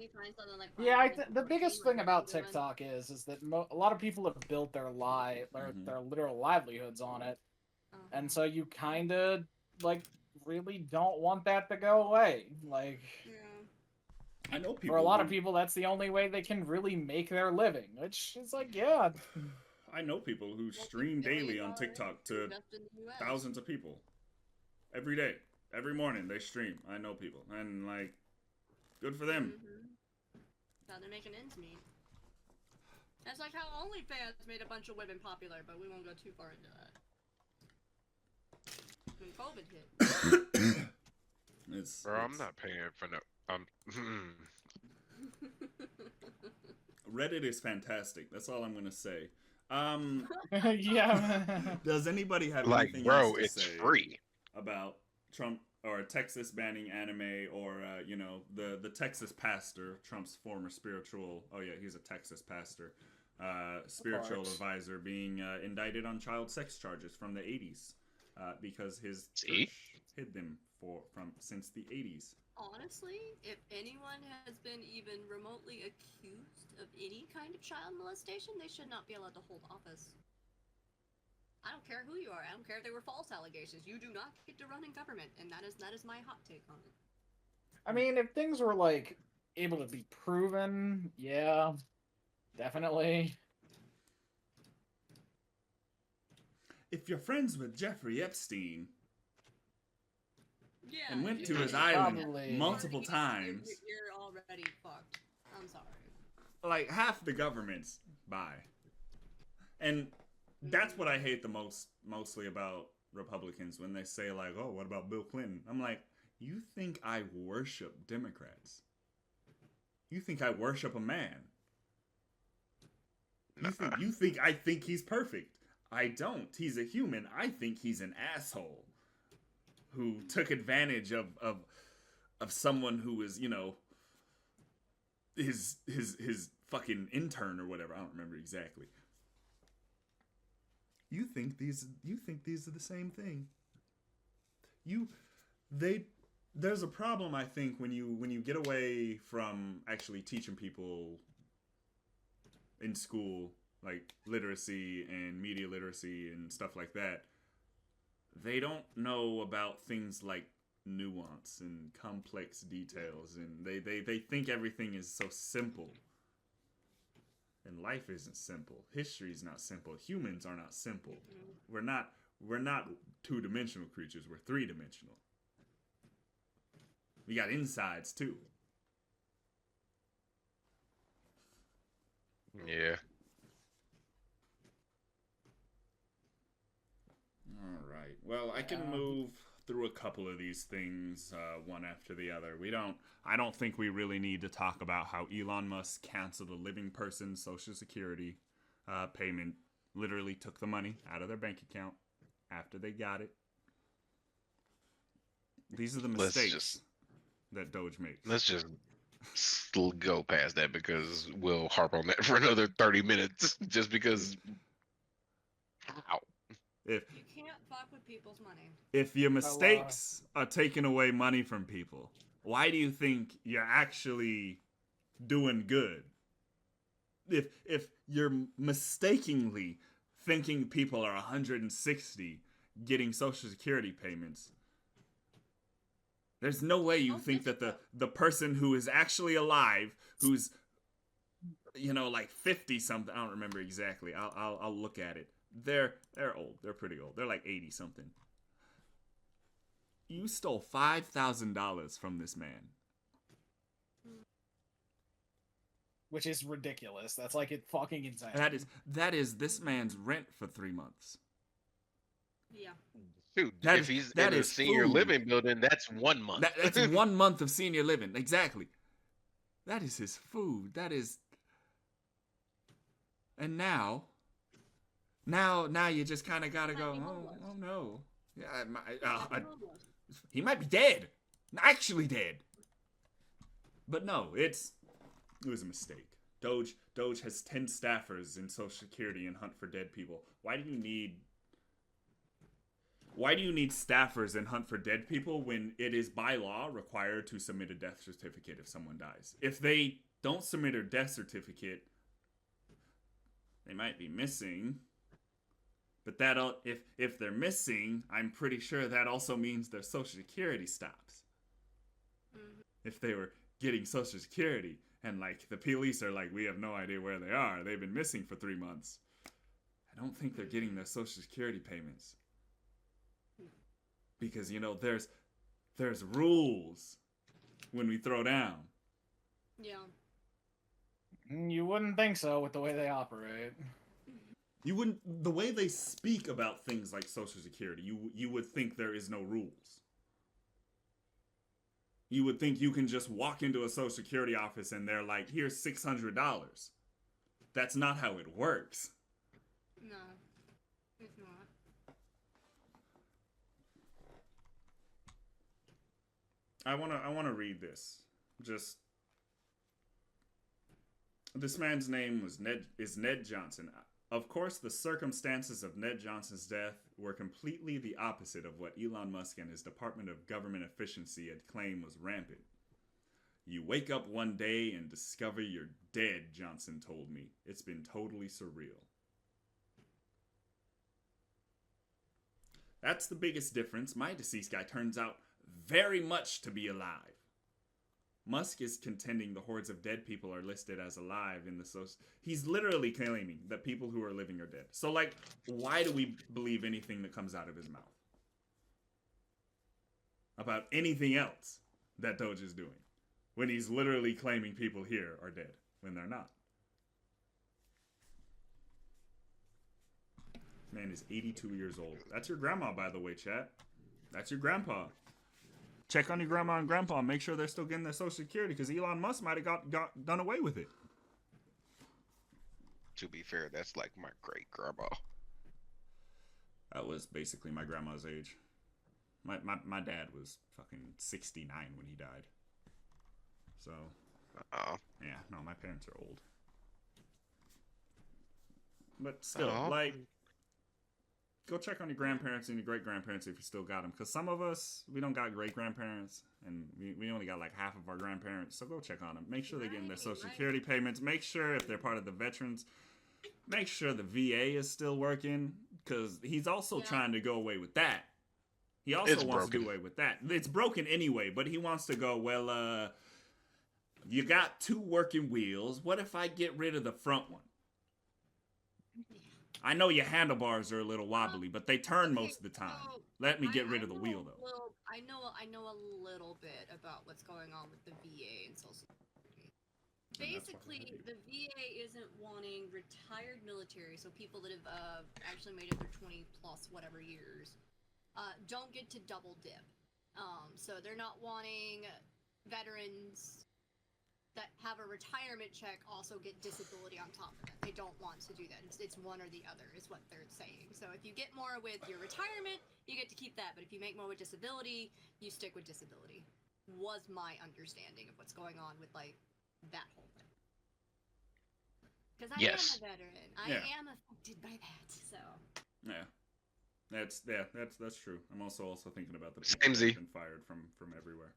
Yeah, the biggest thing about TikTok is that a lot of people have built their their literal livelihoods on it, and so you kind of like really don't want that to go away. Like, I know people. For a lot of people, that's the only way they can really make their living. Which is like, yeah. I know people who stream daily on TikTok to thousands of people. Every day, every morning they stream. I know people, and like, good for them. Now they're making ends meet. That's like how OnlyFans made a bunch of women popular, but we won't go too far into that. When COVID hit. Bro, I'm not paying for no. Reddit is fantastic. That's all I'm gonna say. Yeah. Does anybody have like, anything bro? else to It's say free. about Trump or Texas banning anime, or you know, the Texas pastor, Trump's former spiritual? Oh yeah, he's a Texas pastor. Spiritual advisor being indicted on child sex charges from the 80s because his church hid them since the 80s. Honestly, if anyone has been even remotely accused of any kind of child molestation, they should not be allowed to hold office. I don't care who you are. I don't care if they were false allegations. You do not get to run in government, and that is my hot take on it. I mean, if things were like able to be proven, yeah, definitely. If you're friends with Jeffrey Epstein Yeah, and went to you're his island Probably. multiple times, You're already fucked. I'm sorry. like half the government's by. And that's what I hate the mostly about Republicans, when they say like, oh, what about Bill Clinton? I'm like, you think I worship Democrats? You think I worship a man? You think I think he's perfect? I don't. He's a human. I think he's an asshole who took advantage of someone who was, you know, his fucking intern or whatever. I don't remember exactly. You think these are the same thing. There's a problem, I think, when you get away from actually teaching people in school, like literacy and media literacy and stuff like that. They don't know about things like nuance and complex details, and they think everything is so simple. And life isn't simple. History is not simple. Humans are not simple. We're not two-dimensional creatures. We're three-dimensional. We got insides too. Yeah. All right. Well, I can move through a couple of these things one after the other. I don't think we really need to talk about how Elon Musk canceled a living person's Social Security payment. Literally took the money out of their bank account after they got it. These are the mistakes that Doge makes. Let's just go past that, because we'll harp on that for another 30 minutes just because. How? You can't fuck with people's money. If your mistakes are taking away money from people, why do you think you're actually doing good? If you're mistakenly thinking people are 160 getting Social Security payments, there's no way you think that the person who is actually alive, who's, you know, like 50 something, I don't remember exactly. I'll look at it. They're old. They're pretty old. They're like 80 something. You stole $5,000 from this man. Which is ridiculous. That's like it fucking insane. That is this man's rent for 3 months. Yeah. Dude, if he's in a senior living building, that's 1 month. That's 1 month of senior living. Exactly. That is his food. That is. And now you just kind of gotta go. Oh no. Yeah, he might be dead. Actually dead. But no, it was a mistake. Doge has 10 staffers in Social Security and hunt for dead people. Why do you need staffers and hunt for dead people when it is by law required to submit a death certificate if someone dies? If they don't submit a death certificate, they might be missing. But if they're missing, I'm pretty sure that also means their Social Security stops. If they were getting Social Security and like the police are like, we have no idea where they are, they've been missing for 3 months, I don't think they're getting their Social Security payments. Because, you know, there's rules when we throw down. Yeah. You wouldn't think so with the way they operate. You wouldn't, the way they speak about things like Social Security, you would think there is no rules. You would think you can just walk into a Social Security office and they're like, here's $600. That's not how it works. No, it's not. I wanna read this. Just, this man's name is Ned Johnson. Of course, the circumstances of Ned Johnson's death were completely the opposite of what Elon Musk and his Department of Government Efficiency had claimed was rampant. You wake up one day and discover you're dead, Johnson told me. It's been totally surreal. That's the biggest difference. My deceased guy turns out very much to be alive. Musk is contending the hordes of dead people are listed as alive in the social... He's literally claiming that people who are living are dead. So, like, why do we believe anything that comes out of his mouth? About anything else that Doge is doing. When he's literally claiming people here are dead, when they're not. Man is 82 years old. That's your grandma, by the way, chat. That's your grandpa. Check on your grandma and grandpa and make sure they're still getting their Social Security, because Elon Musk might have got done away with it. To be fair, that's like my great grandma. That was basically my grandma's age. My dad was fucking 69 when he died. So, yeah, no, my parents are old. But still, like, go check on your grandparents and your great-grandparents if you still got them. Because some of us, we don't got great-grandparents, and we only got like half of our grandparents. So go check on them. Make sure they're getting their Social Security payments. Make sure if they're part of the veterans, make sure the VA is still working. Because he's also trying to go away with that. He also wants to do away with that. It's broken anyway, but he wants to go, well, you got 2 working wheels. What if I get rid of the front one? I know your handlebars are a little wobbly, but they turn most of the time. Let me get rid of the wheel, though. I know a little bit about what's going on with the VA and Social Security. Basically, the VA isn't wanting retired military, so people that have actually made it their 20 plus whatever years, don't get to double dip. So they're not wanting veterans that have a retirement check also get disability on top of it. They don't want to do that. It's one or the other is what they're saying. So if you get more with your retirement, you get to keep that. But if you make more with disability, you stick with disability. Was my understanding of what's going on with, like, that whole thing. Because I am a veteran. I am affected by that, so. Yeah. That's true. I'm also thinking about the people that have been fired from everywhere.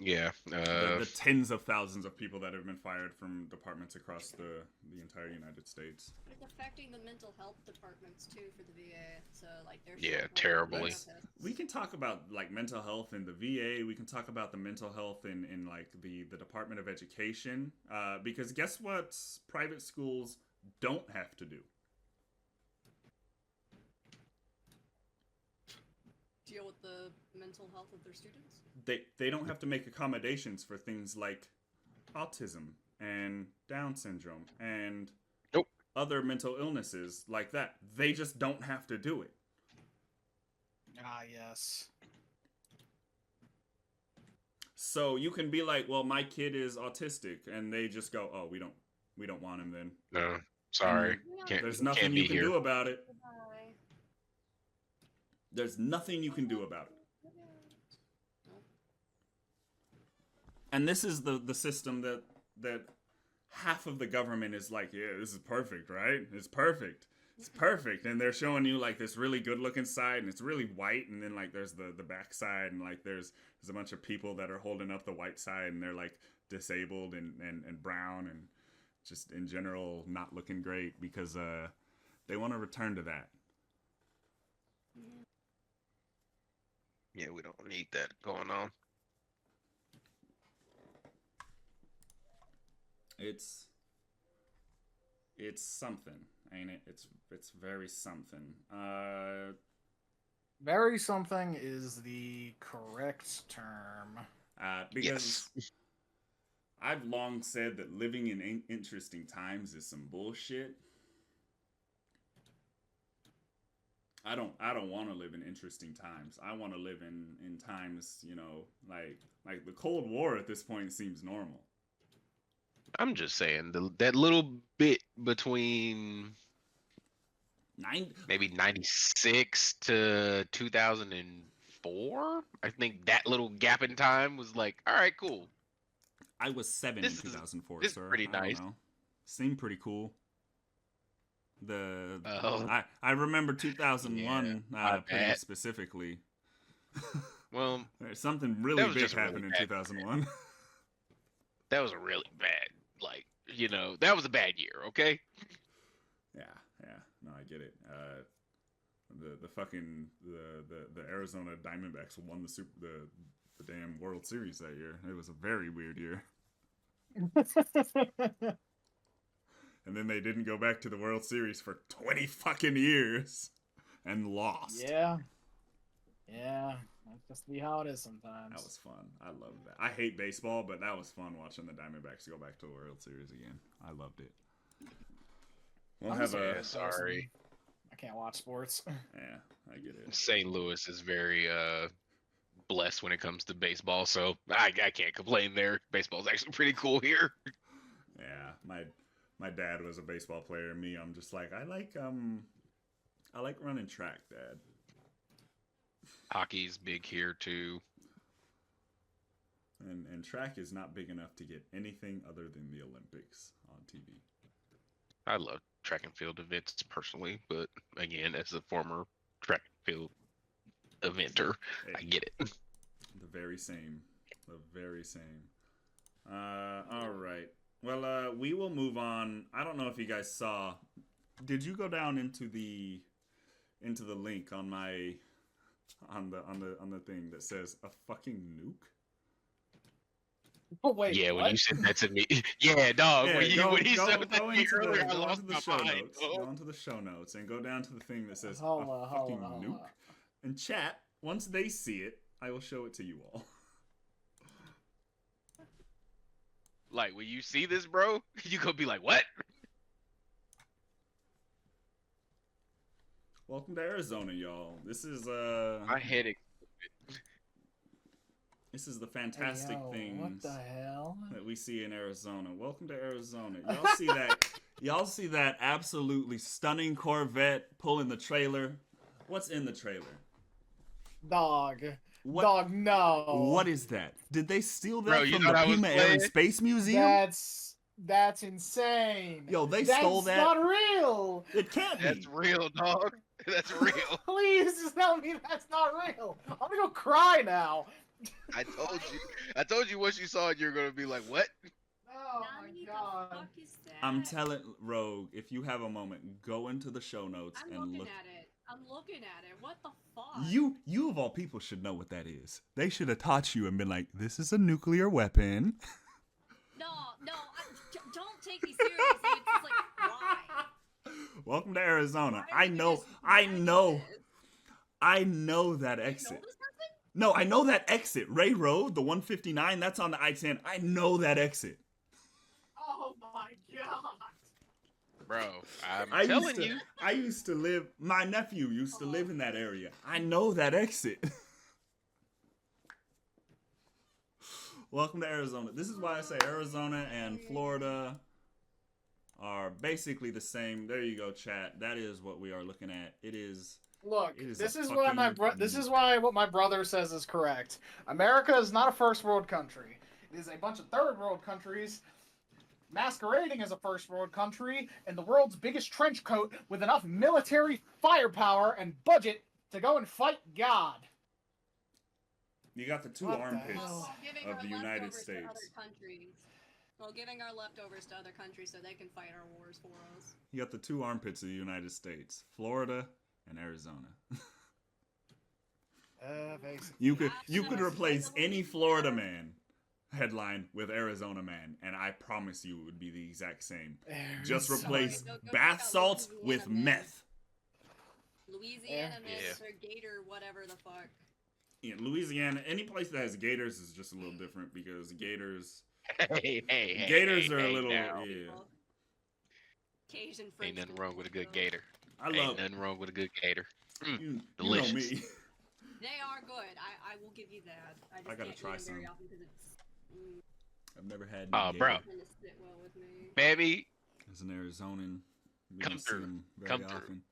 Yeah. The tens of thousands of people that have been fired from departments across the entire United States. It's affecting the mental health departments too for the VA. So like they're terribly. We can talk about like mental health in the VA. We can talk about the mental health in like the Department of Education. Because guess what? Private schools don't have to do. Deal with the mental health of their students? They don't have to make accommodations for things like autism and Down syndrome and other mental illnesses like that. They just don't have to do it. Ah, yes. So you can be like, well, my kid is autistic, and they just go, oh, we don't want him then. No, sorry. There's nothing you can do about it. There's nothing you can do about it. And this is the system that half of the government is like, yeah, this is perfect, right? It's perfect. It's perfect. And they're showing you like this really good looking side, and it's really white, and then like there's the back side, and like there's a bunch of people that are holding up the white side, and they're like disabled and brown and just in general not looking great because they want to return to that. Yeah, we don't need that going on. It's something, ain't it? It's very something. Very something is the correct term. Because I've long said that living in interesting times is some bullshit. I don't want to live in interesting times. I want to live in times, you know, like the Cold War at this point seems normal. I'm just saying that little bit between maybe 96 to 2004. I think that little gap in time was like, all right, cool. I was 7 in 2004, this sir. is pretty I don't nice. know. Seemed pretty cool. I remember 2001 pretty specifically. Well, There's something really big happened in 2001. That was a really bad, like, you know, that was a bad year, okay? Yeah, no, I get it. The fucking the Arizona Diamondbacks won the damn World Series that year. It was a very weird year. And then they didn't go back to the World Series for 20 fucking years and lost. Yeah. That's just be how it is sometimes. That was fun. I loved that. I hate baseball, but that was fun watching the Diamondbacks go back to the World Series again. I loved it. Sorry. I can't watch sports. Yeah, I get it. St. Louis is very blessed when it comes to baseball, so I can't complain there. Baseball's actually pretty cool here. Yeah, my dad was a baseball player, and me, I'm just like, I like running track, Dad. Hockey's big here too. And track is not big enough to get anything other than the Olympics on TV. I love track and field events personally, but again, as a former track and field eventer, I get it. The very same. All right. Well, we will move on. I don't know if you guys saw. Did you go down into the link on my on the thing that says a fucking nuke? Oh wait. Yeah, what? when you said that to me, yeah, dog. Yeah, when you said that to me earlier, I go lost into the my show mind. notes. Go into the show notes and go down to the thing that says Hold a on, fucking hold nuke. on. And chat, once they see it, I will show it to you all. Like, when you see this, bro, you gonna be like, what? Welcome to Arizona, y'all. This is My head exploded. This is the fantastic What things the hell? that we see in Arizona. Welcome to Arizona. Y'all see that absolutely stunning Corvette pulling the trailer? What's in the trailer? Dog. What? Dog, no. What is that? Did they steal that Bro, you from know the what I was Pima Air and playing? Space Museum? That's insane. Yo, they stole that. That's not real. It can't be. That's real, dog. That's real. Please just tell me that's not real. I'm gonna go cry now. I told you once you saw it, you're gonna be like, what? Oh my god. The fuck is that? I'm telling Rogue, if you have a moment, go into the show notes I'm and looking look. at it. I'm looking at it. What the fuck? You of all people should know what that is. They should have taught you and been like, "This is a nuclear weapon." No, don't take me seriously. It's just like, why? Welcome to Arizona. Why I would you know just do this? that You exit. know this happened? No, I know that exit. Ray Road, the 159, that's on the I-10. I know that exit. Oh my god. Bro, I'm telling you. I used to live, my nephew used to live in that area. I know that exit. Welcome to Arizona. This is why I say Arizona and Florida are basically the same. There you go, chat. That is what we are looking at. It is. Look, It is this a is why fucking this is why what my brother says is correct. America is not a first world country. is a bunch of third world countries masquerading as a first world country in the world's biggest trench coat with enough military firepower and budget to go and fight God. You got the two What the armpits hell? Giving of our the United leftovers to States. other countries. Well, giving our leftovers to other countries so they can fight our wars for us. You got the two armpits of the United States, Florida and Arizona. Basically. You could replace any Florida man headline with Arizona man, and I promise you it would be the exact same. Just replace Go bath check out salts Louisiana with Man. meth. Louisiana Yeah. Mist or Gator, whatever the fuck. Yeah, Louisiana, any place that has gators is just a little different because gators Gators are a little now. yeah. Cajun French. Ain't nothing wrong with a good gator. gator. I Ain't love nothing wrong with a good gator. you know delicious. me. They are good. I will give you that. I just gotta can't try eat them very some. often because it's I've never had Oh, any bro. gator. tend to sit well with me. Baby, As an Arizonan, we Come don't see through. them very Come often.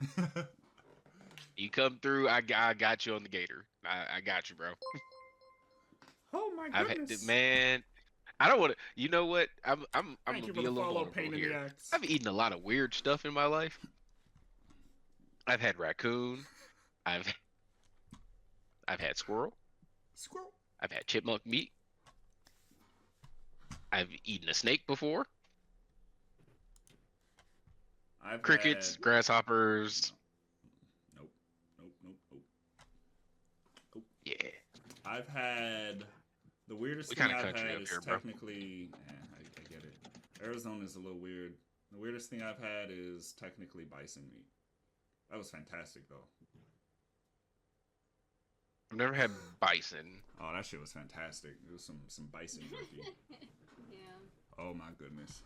you come through, I got you on the gator. I got you, bro. Oh my I've goodness. had, man, I don't want to. You know what? I'm Thank gonna you for be the a little follow, vulnerable pain in the here. axe. I've eaten a lot of weird stuff in my life. I've had raccoon. I've had squirrel. Squirrel. I've had chipmunk meat. I've eaten a snake before. I've Crickets, had- grasshoppers. Nope. Yeah. I've had the weirdest We thing kinda I've country had up is here, bro. technically. I get it. Arizona's a little weird. The weirdest thing I've had is technically bison meat. That was fantastic though. I've never had bison. Oh, that shit was fantastic. It was some bison jerky. Yeah. Oh my goodness.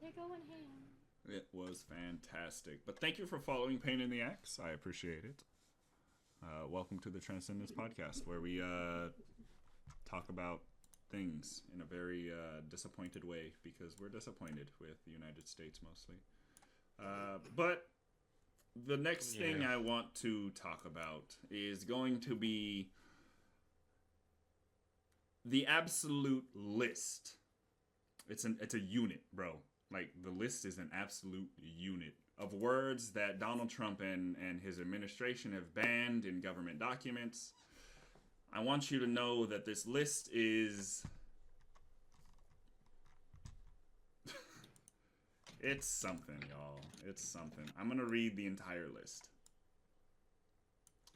They're going ham. It was fantastic. But thank you for following Pain in the Axe. I appreciate it. Welcome to the Transcendence podcast, where we talk about things in a very disappointed way because we're disappointed with the United States mostly. But the next thing I want to talk about is going to be the absolute list. It's a unit, bro. Like, the list is an absolute unit of words that Donald Trump and his administration have banned in government documents. I want you to know that this list is... It's something, y'all. It's something. I'm gonna read the entire list.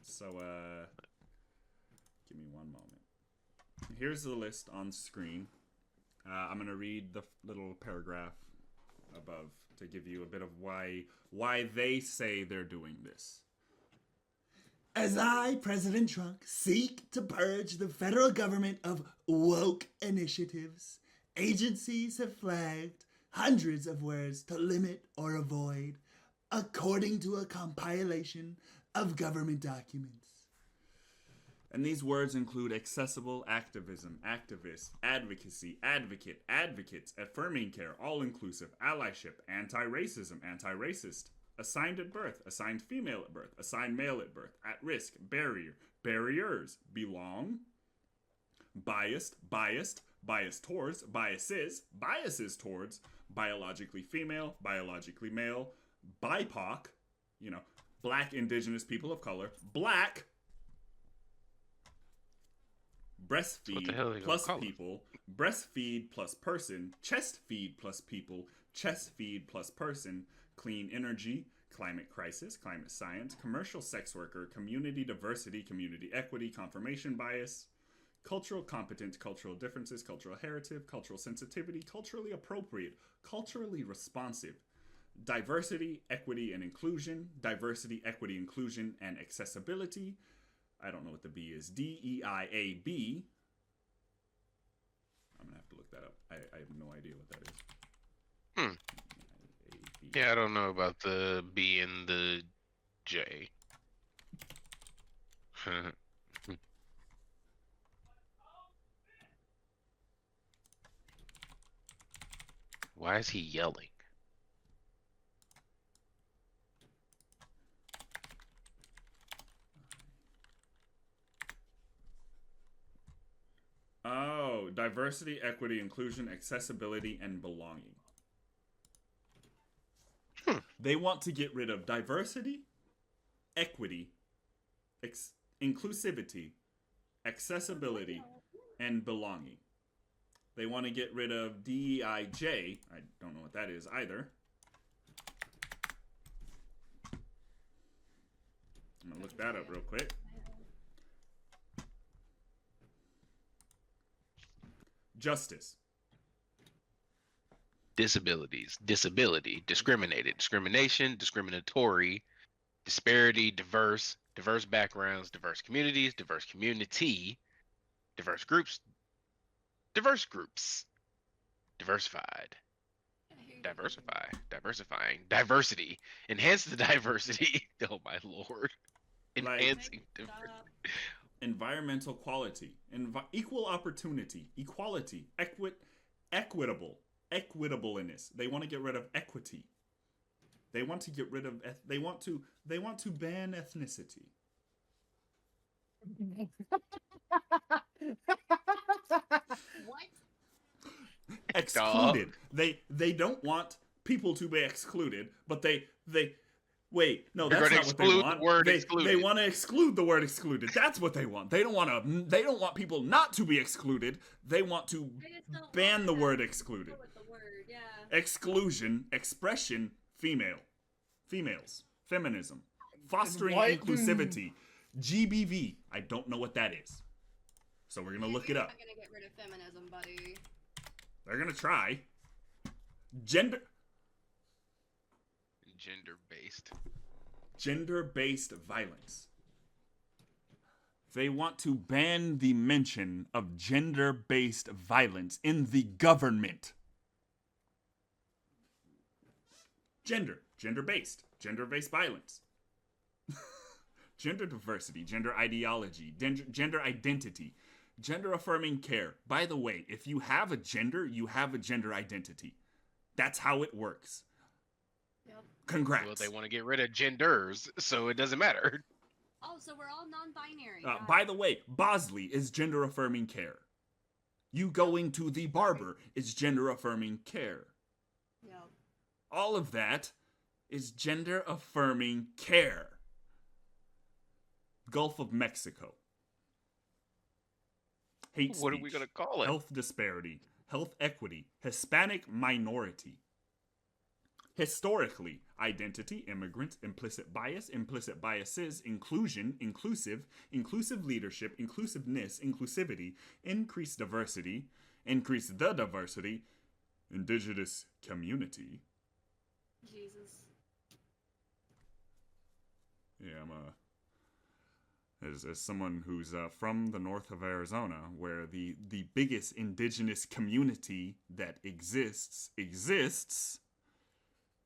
So, give me one moment. Here's the list on screen. I'm gonna read the little paragraph above to give you a bit of why they say they're doing this. As I, President Trump, seek to purge the federal government of woke initiatives, agencies have flagged hundreds of words to limit or avoid, according to a compilation of government documents. And these words include accessible, activism, activist, advocacy, advocate, advocates, affirming care, all-inclusive, allyship, anti-racism, anti-racist, assigned at birth, assigned female at birth, assigned male at birth, at risk, barrier, barriers, belong, biased, biased, biased towards, biases, biases towards, biologically female, biologically male, BIPOC, black, indigenous, people of color, black, breastfeed plus people, breastfeed plus person, chest feed plus people, chest feed plus person, clean energy, climate crisis, climate science, commercial sex worker, community diversity, community equity, confirmation bias, cultural competence, cultural differences, cultural heritage, cultural sensitivity, culturally appropriate, culturally responsive, diversity, equity, and inclusion, diversity, equity, inclusion, and accessibility. I don't know what the B is. DEIAB. I'm going to have to look that up. I have no idea what that is. DEIAB. Yeah, I don't know about the B and the J. Why is he yelling? diversity, equity, inclusion, accessibility, and belonging. They want to get rid of diversity, equity, inclusivity, accessibility, and belonging. They want to get rid of DEIJ. I don't know what that is either. I'm going to look that up real quick. Justice. Disabilities, disability, discriminated, discrimination, discriminatory, disparity, diverse, diverse backgrounds, diverse communities, diverse community, diverse groups, diversified, diversify, diversifying, diversity, enhance the diversity. Oh my lord. Enhancing diversity. Environmental quality, equal opportunity, equality, equitableness. They want to get rid of equity. They want to get rid of. They want to ban ethnicity. What? Excluded. They don't want people to be excluded, but they wait. No, They're that's gonna not what they exclude want. the word They excluded. want to exclude the word excluded. That's what they want. They don't want people not to be excluded. They want to ban the word excluded. With the word, yeah. Exclusion, expression, females, feminism, fostering What? inclusivity, GBV. I don't know what that is, so we're gonna look it up. Not gonna get rid of feminism, buddy. They're gonna try. Gender-based violence. They want to ban the mention of gender-based violence in the government. Gender-based violence. Gender diversity, gender ideology, gender identity, gender affirming care. By the way, if you have a gender, you have a gender identity. That's how it works. Yep. Congrats. Well, they want to get rid of genders, so it doesn't matter. Oh, so we're all non-binary. By the way, Bosley is gender affirming care. You going to the barber is gender affirming care. Yep. All of that is gender affirming care. Gulf of Mexico. Hate speech. What are we gonna call it? Health disparity. Health equity. Hispanic minority. Historically, identity, immigrants, implicit biases, inclusion, inclusive leadership, inclusiveness, inclusivity, increased diversity, increase the diversity, indigenous community. Jesus. Yeah, I'm as someone who's from the north of Arizona, where the biggest indigenous community that exists.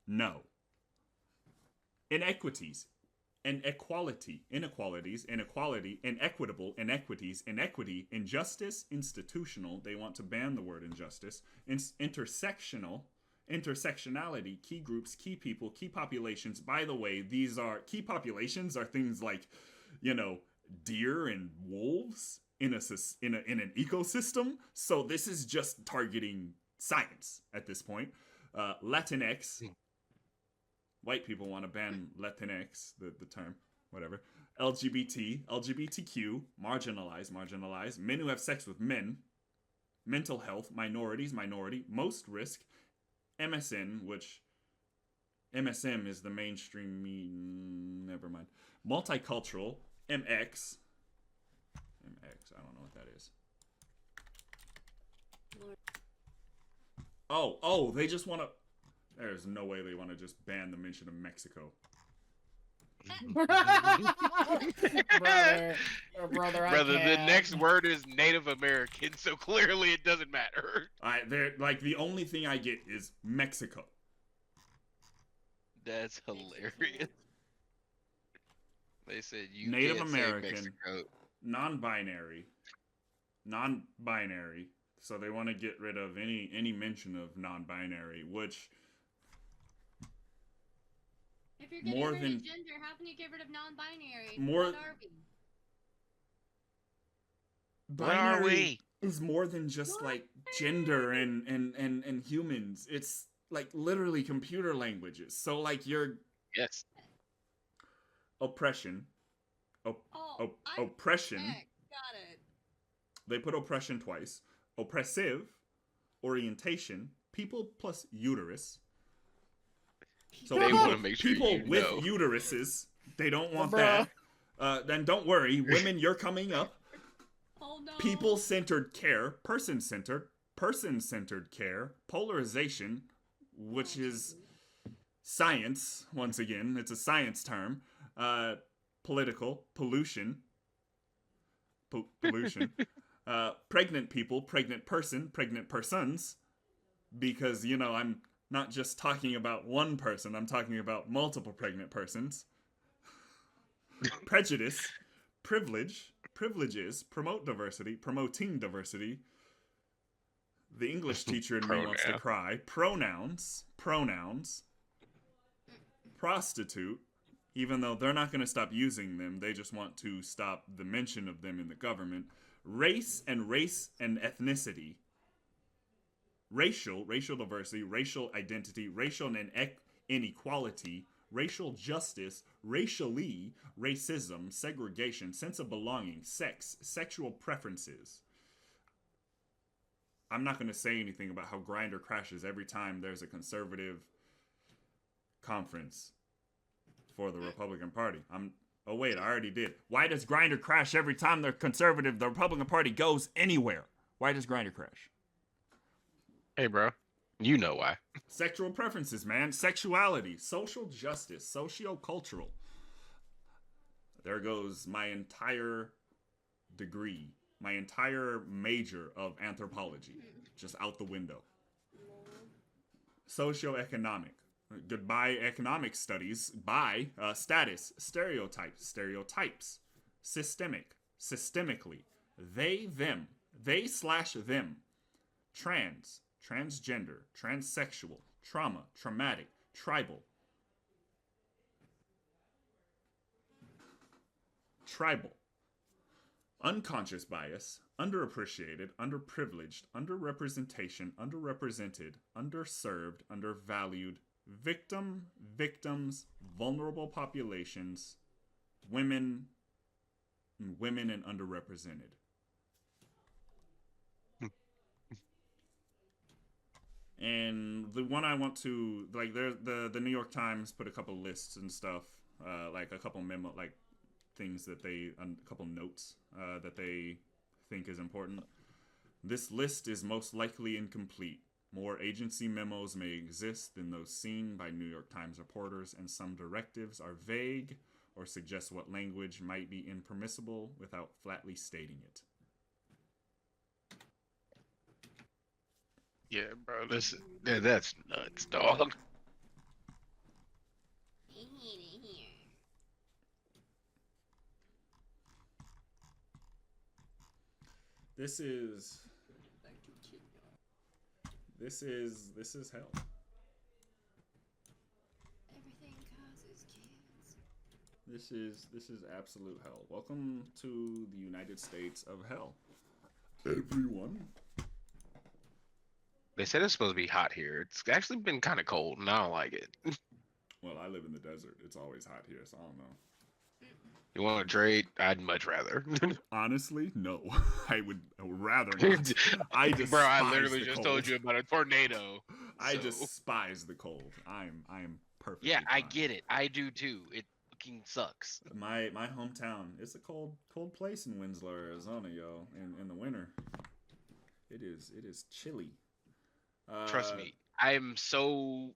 No. Inequities, inequality, inequalities, inequality, inequitable, inequities, inequity, injustice, institutional. They want to ban the word injustice. Intersectionality, key groups, key people, key populations. By the way, these are key populations are things like, deer and wolves in an ecosystem. So this is just targeting science at this point. Latinx. White people want to ban Latinx, the term, whatever. LGBTQ, marginalized, men who have sex with men, mental health, minority, most risk, MSN, which MSM is the mainstream, never mind. Multicultural, MX, I don't know what that is. Oh, they just want to... There's no way they want to just ban the mention of Mexico. Brother, the next word is Native American, so clearly it doesn't matter. They're like, the only thing I get is Mexico. That's hilarious. They said you Native can't American, say Mexico. non-binary. So they want to get rid of any mention of non-binary, which... If you're getting rid of gender, how can you get rid of non-binary? What are we? What are we? is more than just like gender and humans. It's like literally computer languages. So like your Yes. oppression, op- Oh, oppression. got it. They put oppression twice. Oppressive, orientation, people plus uterus. So They people, want to make sure people you with know. uteruses, they don't want Bruh. that. Then don't worry, women, you're coming up. Oh no. People-centered care, person-centered care, polarization, which is science. Once again, it's a science term. Political, pollution, pollution. Pregnant people, pregnant person, pregnant persons, because I'm not just talking about one person, I'm talking about multiple pregnant persons. Prejudice, privileges, promoting diversity. The English teacher in me wants to cry. Pronouns, prostitute, even though they're not going to stop using them, they just want to stop the mention of them in the government. Race and ethnicity. Racial diversity, racial identity, racial inequality, racial justice, racially, racism, segregation, sense of belonging, sex, sexual preferences. I'm not going to say anything about how Grindr crashes every time there's a conservative conference for the Republican Party. Oh wait, I already did. Why does Grindr crash every time the Republican Party goes anywhere? Why does Grindr crash? Hey, bro. You know why. Sexual preferences, man. Sexuality, social justice, socio-cultural. There goes my entire degree, my entire major of anthropology, just out the window. Socioeconomic. Goodbye economic studies. Bye status, stereotypes, systemically, them, they/them, transgender, transsexual, trauma, traumatic, tribal, unconscious bias, underappreciated, underprivileged, underrepresentation, underrepresented, underserved, undervalued, victims, vulnerable populations, women and underrepresented. And the one I want to like, the New York Times put a couple lists and stuff, like a couple things that a couple notes that they think is important. This list is most likely incomplete. More agency memos may exist than those seen by New York Times reporters, and some directives are vague or suggest what language might be impermissible without flatly stating it. Yeah, bro. That's nuts, dog. This is hell. Everything causes kids. This is absolute hell. Welcome to the United States of hell, everyone. They said it's supposed to be hot here. It's actually been kind of cold, and I don't like it. Well, I live in the desert. It's always hot here, so I don't know. You want to trade? I'd much rather. Honestly, no. I would rather not. I despise Bro, I literally the just cold. told you about a tornado. I despise the cold. I am perfectly Yeah, I fine. get it. I do too. It fucking sucks. My hometown. It's a cold place in Winslow, Arizona, yo. In the winter, it is chilly. Trust me, I am so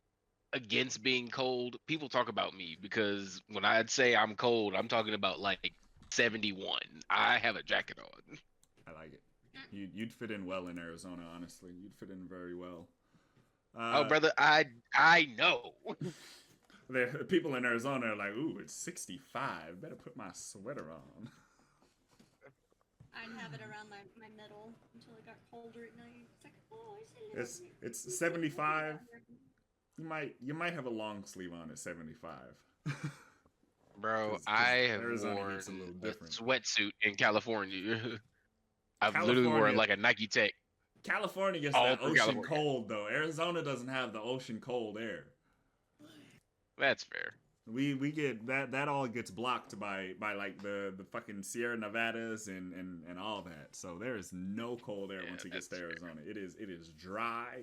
against being cold. People talk about me because when I'd say I'm cold, I'm talking about like 71. I have a jacket on. I like it. You'd fit in well in Arizona, honestly. You'd fit in very well. Oh, brother, I know. People in Arizona are like, ooh, it's 65. Better put my sweater on. I'd have it around my middle until it got colder at night. It's like, oh, I see. It's 75. You might have a long sleeve on at 75. Bro, 'Cause I have Arizona worn heat's a little a different. sweatsuit in California. I've literally worn California- like a Nike Tech. California gets All that through ocean California. cold though. Arizona doesn't have the ocean cold air. That's fair. We get that all gets blocked by like the fucking Sierra Nevadas and all that. So there is no cold air Yeah, once it gets to that's fair. Arizona. It is dry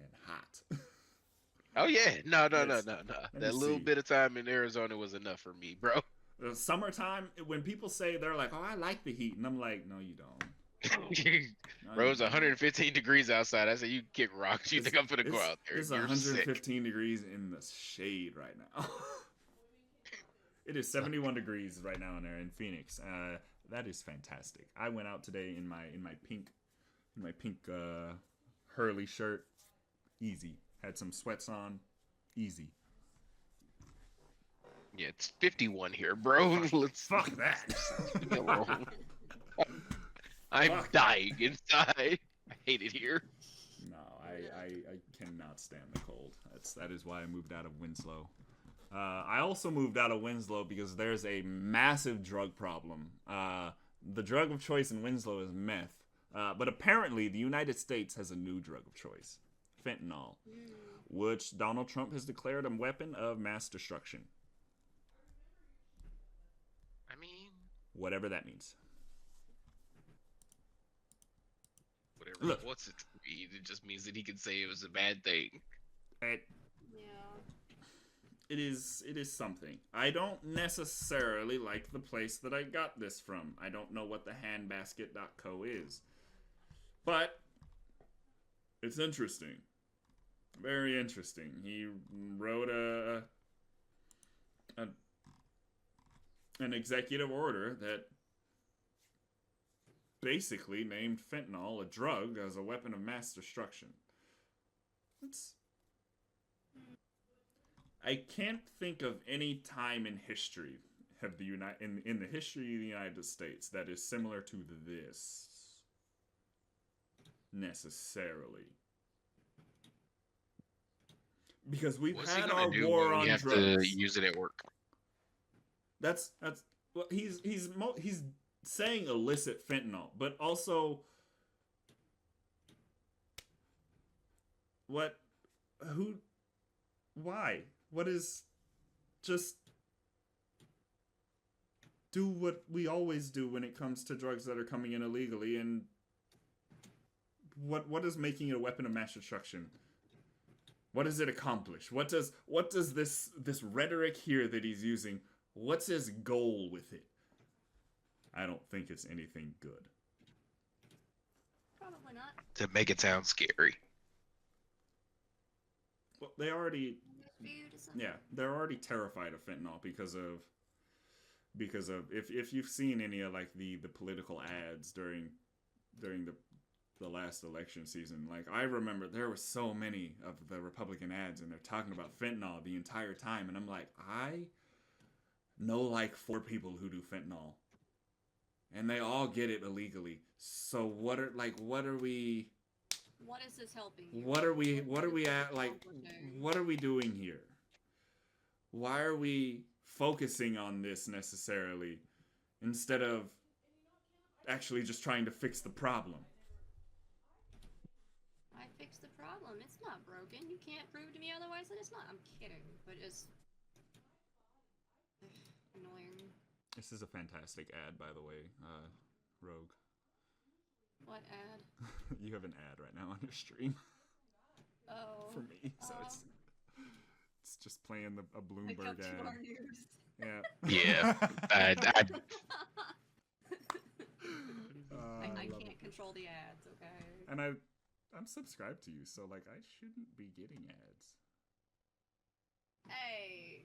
and hot. Oh yeah, no. It's- That me little see. bit of time in Arizona was enough for me, bro. The summertime, when people say they're like, "Oh, I like the heat," and I'm like, "No, you don't." No, Bro, you it's don't. 115 degrees outside. I said you kick rocks. You think I'm gonna go It's- out there? It's You're 115 degrees in the shade right now. It is 71 degrees right now in there in Phoenix. That is fantastic. I went out today in my pink Hurley shirt. Easy. Had some sweats on. Easy. sick. Yeah, it's 51 here, bro. Let's Fuck that. leave me alone. I'm Fuck. dying inside. I hate it here. No, I cannot stand the cold. That is why I moved out of Winslow. I also moved out of Winslow because there's a massive drug problem. The drug of choice in Winslow is meth. But apparently the United States has a new drug of choice, fentanyl, which Donald Trump has declared a weapon of mass destruction. I mean, Whatever that means. whatever Look. he wants it to be. It just means that he can say it was a bad thing. It, Yeah. it is something. I don't necessarily like the place that I got this from. I don't know what the handbasket.co is. But it's interesting. Very interesting. He wrote an executive order that basically named fentanyl, a drug, as a weapon of mass destruction. I can't think of any time in history of the in the history of the United States that is similar to this necessarily. Because we've What's he had gonna our do war when on you have drugs. to use it at work? That's well, he's saying illicit fentanyl, but also why? What is just do what we always do when it comes to drugs that are coming in illegally, and what is making it a weapon of mass destruction? What does it accomplish? What does this rhetoric here that he's using? What's his goal with it? I don't think it's anything good. Probably not. To make it sound scary. Well, they already Viewed as something. yeah, they're already terrified of fentanyl because of if you've seen any of like the political ads during the last election season, like I remember there were so many of the Republican ads and they're talking about fentanyl the entire time, and I'm like, I know like 4 people who do fentanyl and they all get it illegally. So what are we What is this helping you? what are we is at this like accomplishing? what are we doing here? Why are we focusing on this necessarily instead of actually just trying to fix the problem? I fixed the problem. It's not broken. You can't prove to me otherwise that it's not. I'm kidding, but it's annoying. This is a fantastic ad, by the way, Rogue. What ad? You have an ad right now on your stream Oh. for me, so it's just playing a I Bloomberg kept you ad. our news. Yeah. Yeah. I I love can't it. control the ads, okay? And I'm subscribed to you, so like I shouldn't be getting ads. Hey,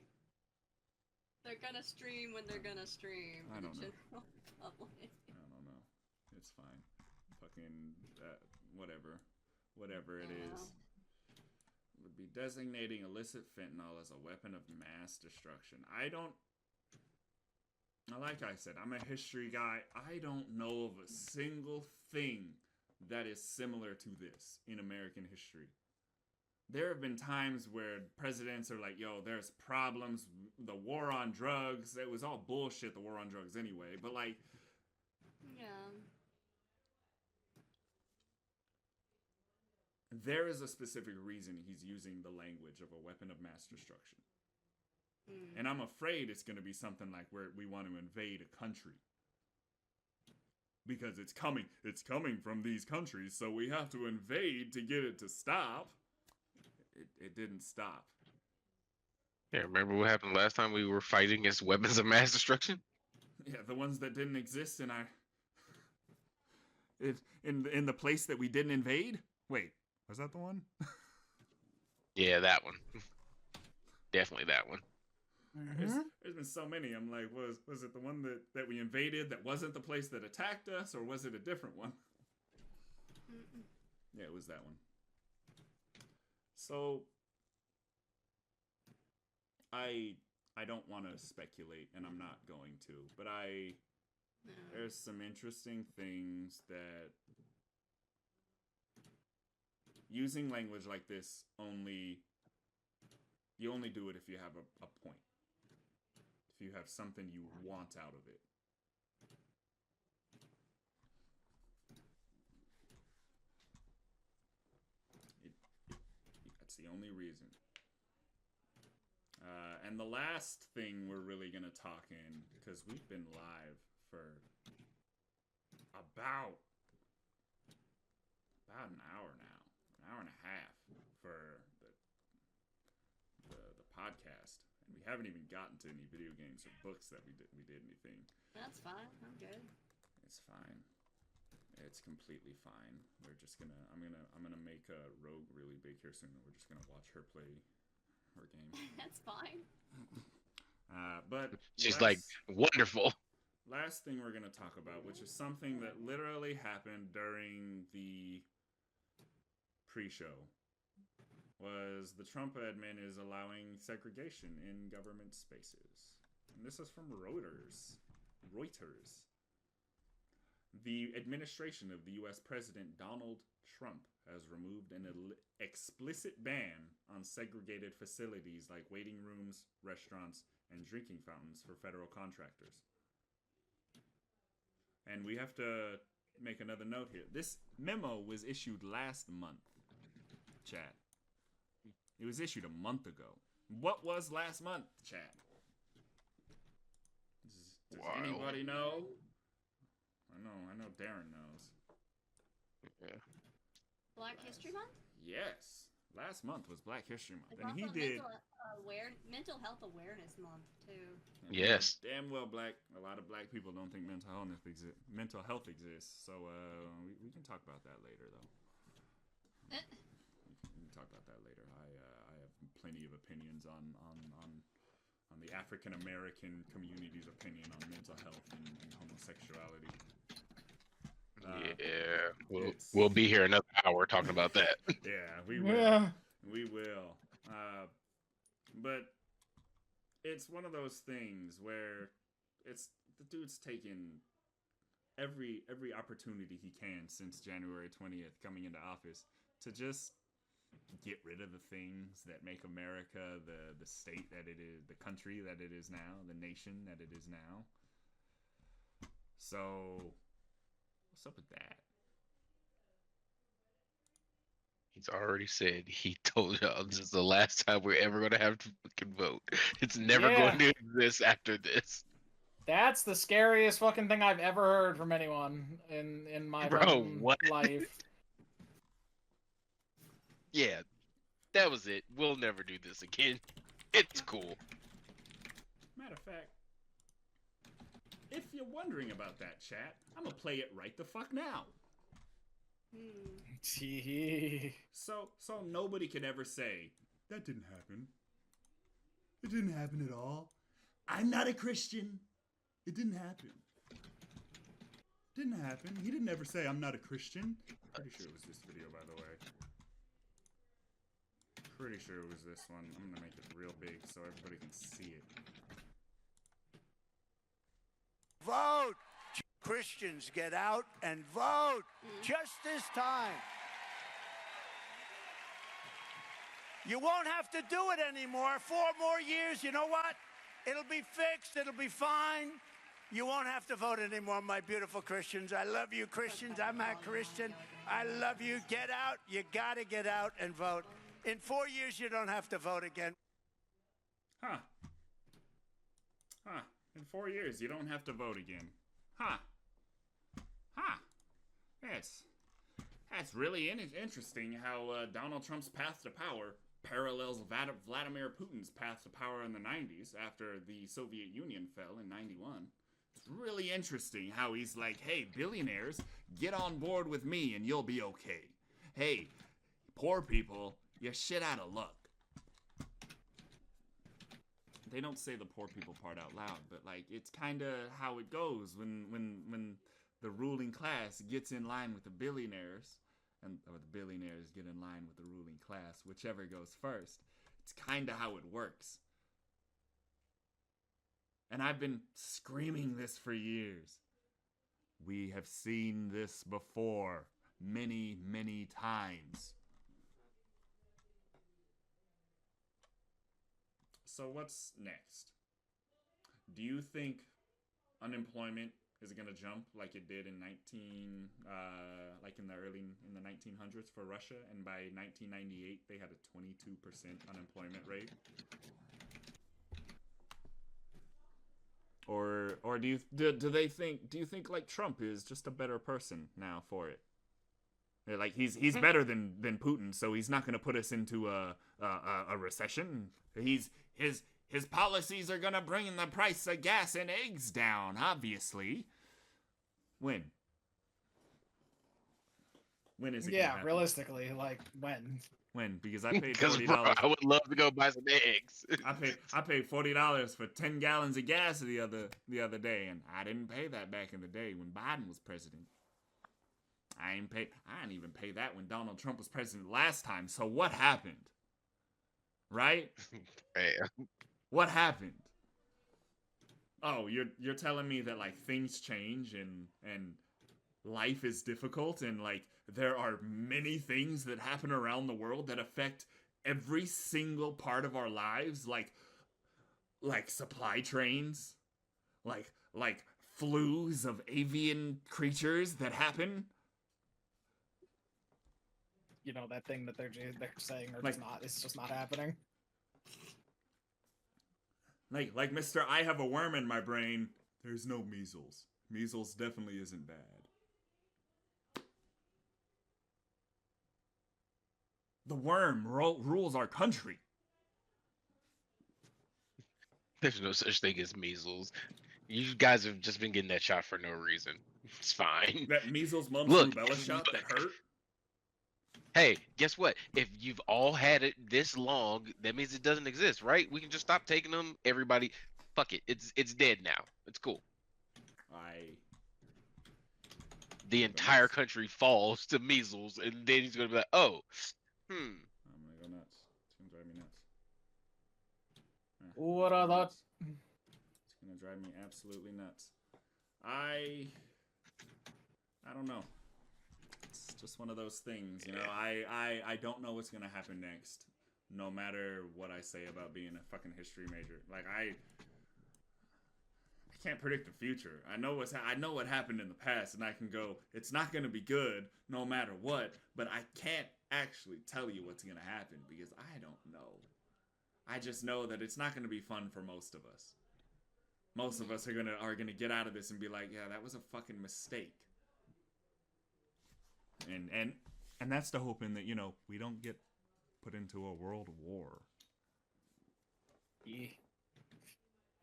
they're gonna stream when they're gonna stream. I for the don't know. general public. I don't know. It's fine. Fucking whatever it Yeah. is. Would be designating illicit fentanyl as a weapon of mass destruction. Like I said, I'm a history guy. I don't know of a single thing that is similar to this in American history. There have been times where presidents are like, yo, there's problems. The war on drugs, it was all bullshit, the war on drugs anyway. But like, Yeah. there is a specific reason he's using the language of a weapon of mass destruction. And I'm afraid it's going to be something like where we want to invade a country. Because it's coming from these countries, so we have to invade to get it to stop. It didn't stop. Yeah, remember what happened last time we were fighting against weapons of mass destruction? Yeah, the ones that didn't exist in our... in the place that we didn't invade? Wait, was that the one? Yeah, that one. Definitely that one. There's been so many. I'm like, was it the one that we invaded that wasn't the place that attacked us, or was it a different one? Yeah, it was that one. So I don't want to speculate, and I'm not going to, but there's some interesting things that using language like this you only do it if you have a point. If you have something you want out of it. That's the only reason. And the last thing we're really going to talk in, because we've been live for about an hour now. An hour and a half for the podcast. We haven't even gotten to any video games or books that we did anything. That's fine. I'm good. It's fine. It's completely fine. We're just gonna. I'm gonna make a Rogue really big here soon. We're just gonna watch her play her game. That's fine. But She's like, wonderful. Last thing we're gonna talk about, which is something that literally happened during the pre-show, was the Trump admin is allowing segregation in government spaces. And this is from Reuters. The administration of the U.S. President Donald Trump has removed an explicit ban on segregated facilities like waiting rooms, restaurants, and drinking fountains for federal contractors. And we have to make another note here. This memo was issued last month, chat. It was issued a month ago. What was last month, chat? Does anybody know? I know Darren knows. Yeah. Black History Month? Yes. Last month was Black History Month. It's And he also did... Mental Health Awareness Month, too. Yes. Damn well a lot of black people don't think mental health exists. So we can talk about that later, though. We can talk about that later. I have plenty of opinions on the African American community's opinion on mental health and homosexuality. Yeah, we'll be here another hour talking about that. Yeah, we will. Yeah. We will. But it's one of those things where it's the dude's taken every opportunity he can since January 20th coming into office to just get rid of the things that make America the state that it is, the country that it is now, the nation that it is now. So, what's up with that? He's already said, he told y'all this is the last time we're ever going to have to fucking vote. It's never going to exist after this. That's the scariest fucking thing I've ever heard from anyone in my life. Yeah, that was it. We'll never do this again. It's cool. Matter of fact, if you're wondering about that, chat, I'm gonna play it right the fuck now. So nobody can ever say, that didn't happen. It didn't happen at all. I'm not a Christian. It didn't happen. Didn't happen. He didn't ever say, I'm not a Christian. Pretty sure it was this video, by the way. Pretty sure it was this one. I'm gonna make it real big so everybody can see it. Vote! Christians, get out and vote! Just this time. You won't have to do it anymore. 4 more years, you know what? It'll be fixed. It'll be fine. You won't have to vote anymore, my beautiful Christians. I love you, Christians. I'm a Christian. I love you. Get out. You gotta get out and vote. In 4 years, you don't have to vote again. Huh. Huh. In 4 years, you don't have to vote again. Huh. Huh. Yes. That's really interesting how Donald Trump's path to power parallels Vladimir Putin's path to power in the 90s after the Soviet Union fell in 91. It's really interesting how he's like, hey, billionaires, get on board with me and you'll be okay. Hey, poor people, you're shit out of luck. They don't say the poor people part out loud, but like it's kind of how it goes when the ruling class gets in line with the billionaires, or the billionaires get in line with the ruling class, whichever goes first. It's kind of how it works. And I've been screaming this for years. We have seen this before many, many times. So what's next? Do you think unemployment is going to jump like it did in in the 1900s for Russia, and by 1998 they had a 22% unemployment rate? Or do you think like Trump is just a better person now for it? Like he's better than Putin, so he's not going to put us into a recession. His policies are going to bring the price of gas and eggs down, obviously. When is it? Yeah, realistically, like when? When? Because I paid Because $40. I would love to go buy some eggs. I paid $40 for 10 gallons of gas the other day, and I didn't pay that back in the day when Biden was president. I didn't even pay that when Donald Trump was president last time. So what happened? Right? What happened? Oh, you're telling me that like things change and life is difficult, and like there are many things that happen around the world that affect every single part of our lives, like supply trains, like flus of avian creatures that happen. You know, that thing that they're saying or Like- just not, it's just not happening. Like Mr. I have a worm in my brain. There's no measles. Measles definitely isn't bad. The worm rules our country. There's no such thing as measles. You guys have just been getting that shot for no reason. It's fine. That measles, mumps, Look, rubella shot that hurt. Hey, guess what? If you've all had it this long, that means it doesn't exist, right? We can just stop taking them. Everybody, fuck it. It's dead now. It's cool. The entire country falls to measles, and then he's gonna be like, oh, I'm gonna go nuts. It's gonna drive me nuts. What I thought. It's gonna drive me absolutely nuts. I don't know. It's just one of those things, you know. I don't know what's gonna happen next, no matter what I say about being a fucking history major. Like I can't predict the future. I know what happened in the past, and I can go, it's not gonna be good no matter what. But I can't actually tell you what's gonna happen because I don't know. I just know that it's not gonna be fun for most of us. Most of us are gonna get out of this and be like, yeah, that was a fucking mistake. And that's the hoping that, you know, we don't get put into a world war.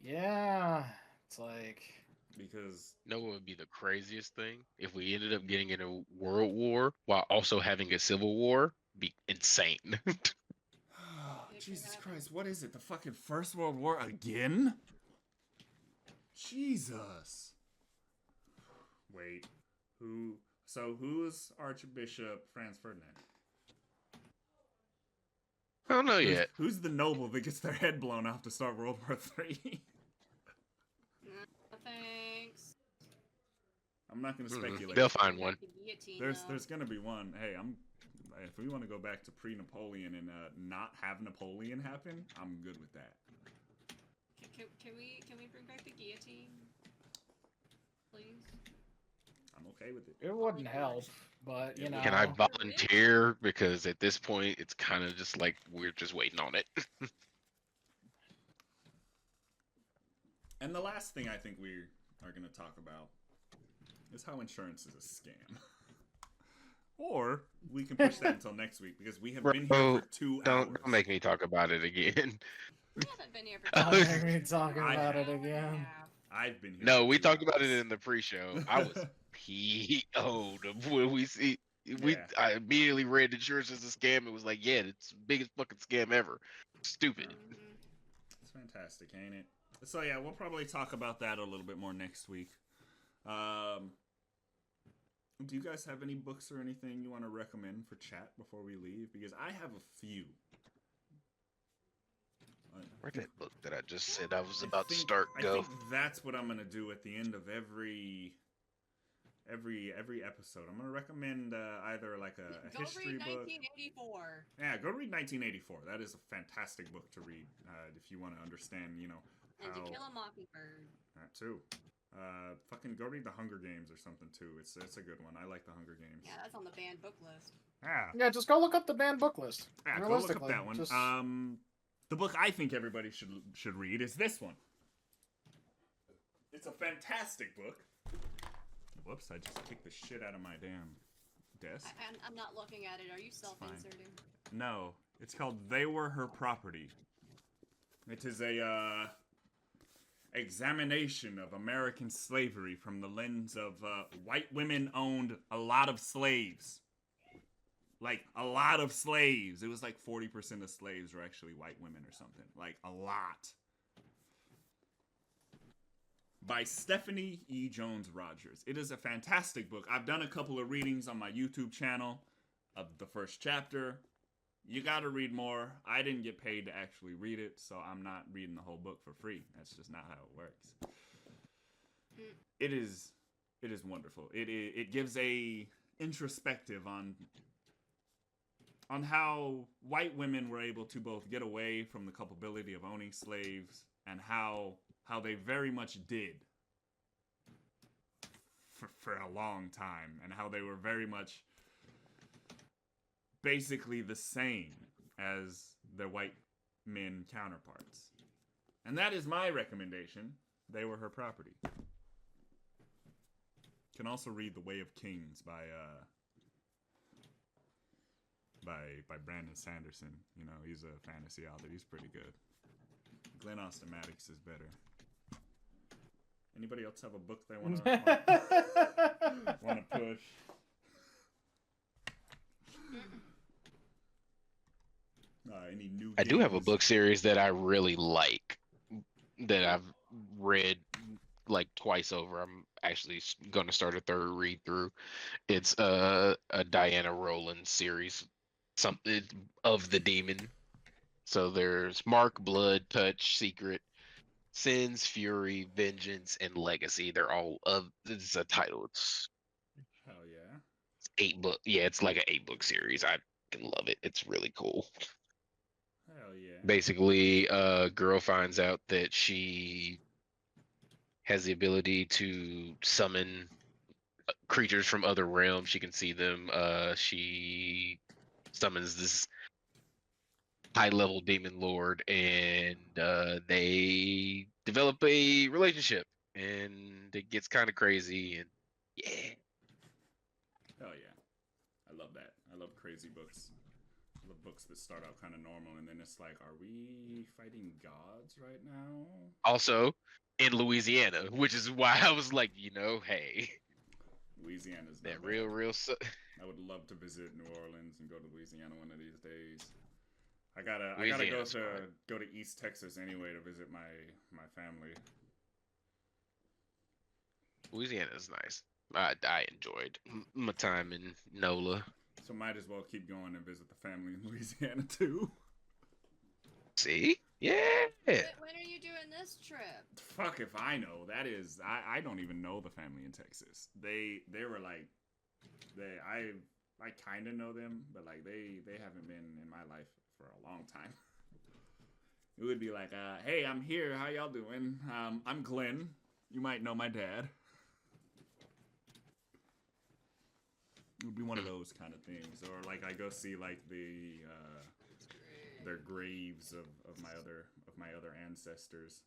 Yeah, it's like, Because you know what would be the craziest thing? If we ended up getting in a world war while also having a civil war, be insane. Jesus Christ, what is it? The fucking First World War again? Jesus. Wait, who's Archbishop Franz Ferdinand? I don't know yet. Who's the noble that gets their head blown off to start World War III? Thanks. I'm not gonna speculate. They'll find one. There's gonna be one. Hey, if we want to go back to pre-Napoleon and not have Napoleon happen, I'm good with that. Can we bring back the guillotine, please? I'm okay with it. It wouldn't help, but you know. Can I volunteer? Because at this point, it's kind of just like we're just waiting on it. And the last thing I think we are going to talk about is how insurance is a scam. Or we can push that until next week because we have been here for 2 hours. Don't make me talk about it again. We haven't been here for Don't make me talking about it hour and a again. half. I've been here. No, for we 2 talked about hours. it in the pre-show. I was PO'd when we see. Yeah. I immediately read insurance as a scam. It was like, yeah, it's the biggest fucking scam ever. Stupid. It's fantastic, ain't it? So yeah, we'll probably talk about that a little bit more next week. Do you guys have any books or anything you want to recommend for chat before we leave? Because I have a few. Where'd that book that I just said I was about to start I go? think that's what I'm gonna do at the end of every episode. I'm gonna recommend either like a Go history read book. 1984. Yeah, go read 1984. That is a fantastic book to read if you want to understand, you know, And how To Kill a Mockingbird. that too. Fucking go read The Hunger Games or something too. It's a good one. I like The Hunger Games. Yeah, that's on the banned book list. Yeah, just go look up the banned book list. Yeah, go look up Realistically, that one. just- The book I think everybody should read is this one. It's a fantastic book. Whoops, I just kicked the shit out of my damn desk. I'm not looking at it. Are you self-inserting? No, it's called They Were Her Property. It is a examination of American slavery from the lens of white women owned a lot of slaves. Like, a lot of slaves. It was like 40% of slaves were actually white women or something. Like, a lot. By Stephanie E. Jones Rogers. It is a fantastic book. I've done a couple of readings on my YouTube channel of the first chapter. You gotta read more. I didn't get paid to actually read it, so I'm not reading the whole book for free. That's just not how it works. It is wonderful. It gives a introspective on how white women were able to both get away from the culpability of owning slaves and how they very much did for a long time, and how they were very much basically the same as their white men counterparts. And that is my recommendation. They Were Her Property. Can also read The Way of Kings by Brandon Sanderson. You know, he's a fantasy author. He's pretty good. Glenn Austin Maddox is better. Anybody else have a book they want to push? Any new? I do have a games? book series that I really like that I've read like twice over. I'm actually going to start a third read through. It's a Diana Rowland series, something of the Demon. So there's Mark, Blood, Touch, Secret, Sins, Fury, Vengeance, and Legacy. They're all of. It's a title. It's Hell yeah! 8 book. Yeah, it's like an 8 book series. I can love it. It's really cool. Hell yeah! Basically, a girl finds out that she has the ability to summon creatures from other realms. She can see them. She summons this high-level demon lord, and they develop a relationship, and it gets kind of crazy. And yeah, Hell yeah! I love that. I love crazy books. I love books that start out kind of normal, and then it's like, are we fighting gods right now? also in Louisiana, which is why I was like, hey, Louisiana's that not bad. real. I would love to visit New Orleans and go to Louisiana one of these days. I gotta Louisiana's go to East Texas anyway to visit my family. Louisiana is nice. I enjoyed my time in NOLA. So might as well keep going and visit the family in Louisiana too. See? Yeah. When are you doing this trip? Fuck if I know. That is, I don't even know the family in Texas. They were like, I kind of know them, but like they haven't been in my life for a long time. It would be like, hey, I'm here. How y'all doing? I'm Glenn. You might know my dad. It would be one of those kind of things, or like I go see like their graves of my other ancestors.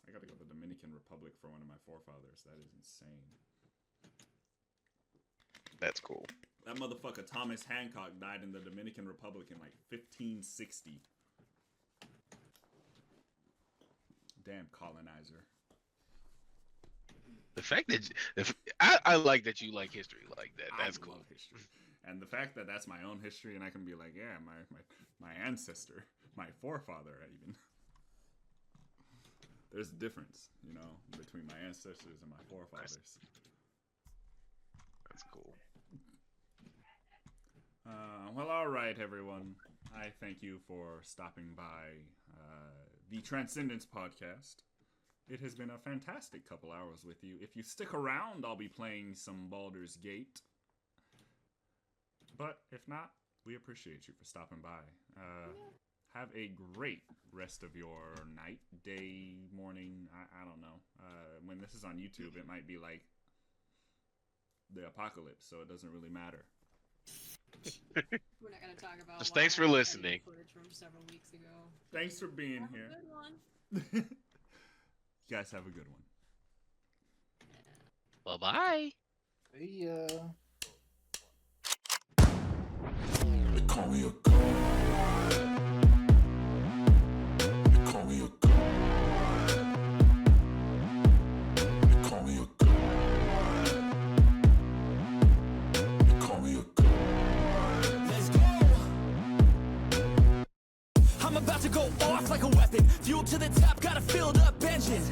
I gotta go to the Dominican Republic for one of my forefathers. That is insane. That's cool. That motherfucker Thomas Hancock died in the Dominican Republic in like 1560. Damn colonizer. The fact that I like that you like history like that. That's cool. I love history. And the fact that that's my own history and I can be like, yeah, my ancestor, my forefather even. There's a difference, you know, between my ancestors and my forefathers. That's cool. Well, all right, everyone. I thank you for stopping by the Transcendence podcast. It has been a fantastic couple hours with you. If you stick around, I'll be playing some Baldur's Gate. But if not, we appreciate you for stopping by. Have a great rest of your night, day, morning. I don't know. When this is on YouTube, it might be like the apocalypse, so it doesn't really matter. We're not going to talk about. Just thanks for listening. Footage from several weeks ago. Thanks for being Have here. A good one. You guys have a good one. Bye-bye. Yeah. They call me a god. They call me a god. They call me a god. They call me a god. Let's go. I'm about to go off like a weapon. Fuel to the top, got a filled up engine.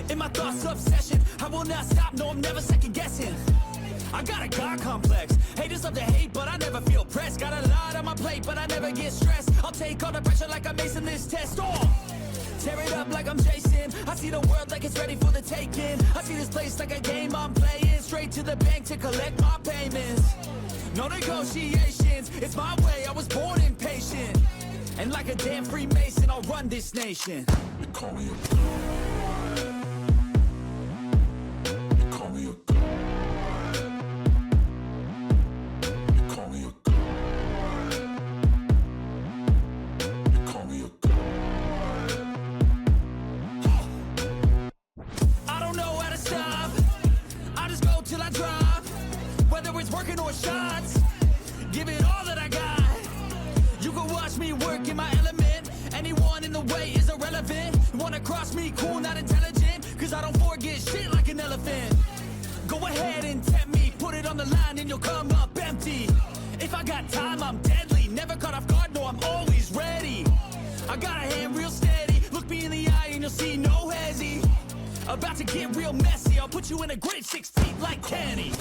In my thoughts, obsession. I will not stop, no, I'm never second guessing. I got a God complex. Haters love to hate, but I never feel pressed. Got a lot on my plate, but I never get stressed. I'll take all the pressure like I'm acing this test. Oh, tear it up like I'm Jason. I see the world like it's ready for the taking. I see this place like a game I'm playing. Straight to the bank to collect my payments. No negotiations, it's my way, I was born impatient. And like a damn Freemason, I'll run this nation. They call me a god. They call me a god. They call me a god. They call me a god. I don't know how to stop. I just go till I drop. Whether it's working or shots, give it all that I got. You can watch me work in my element. Anyone in the way is irrelevant. You wanna cross me, cool, not intelligent. Cause I don't forget shit like an elephant. Go ahead and tempt me. Put it on the line and you'll come up empty. If I got time, I'm deadly. Never caught off guard, no, I'm always ready. I got a hand real steady. Look me in the eye and you'll see no hezzy. About to get real messy. I'll put you in a grave 6 feet like Kenny.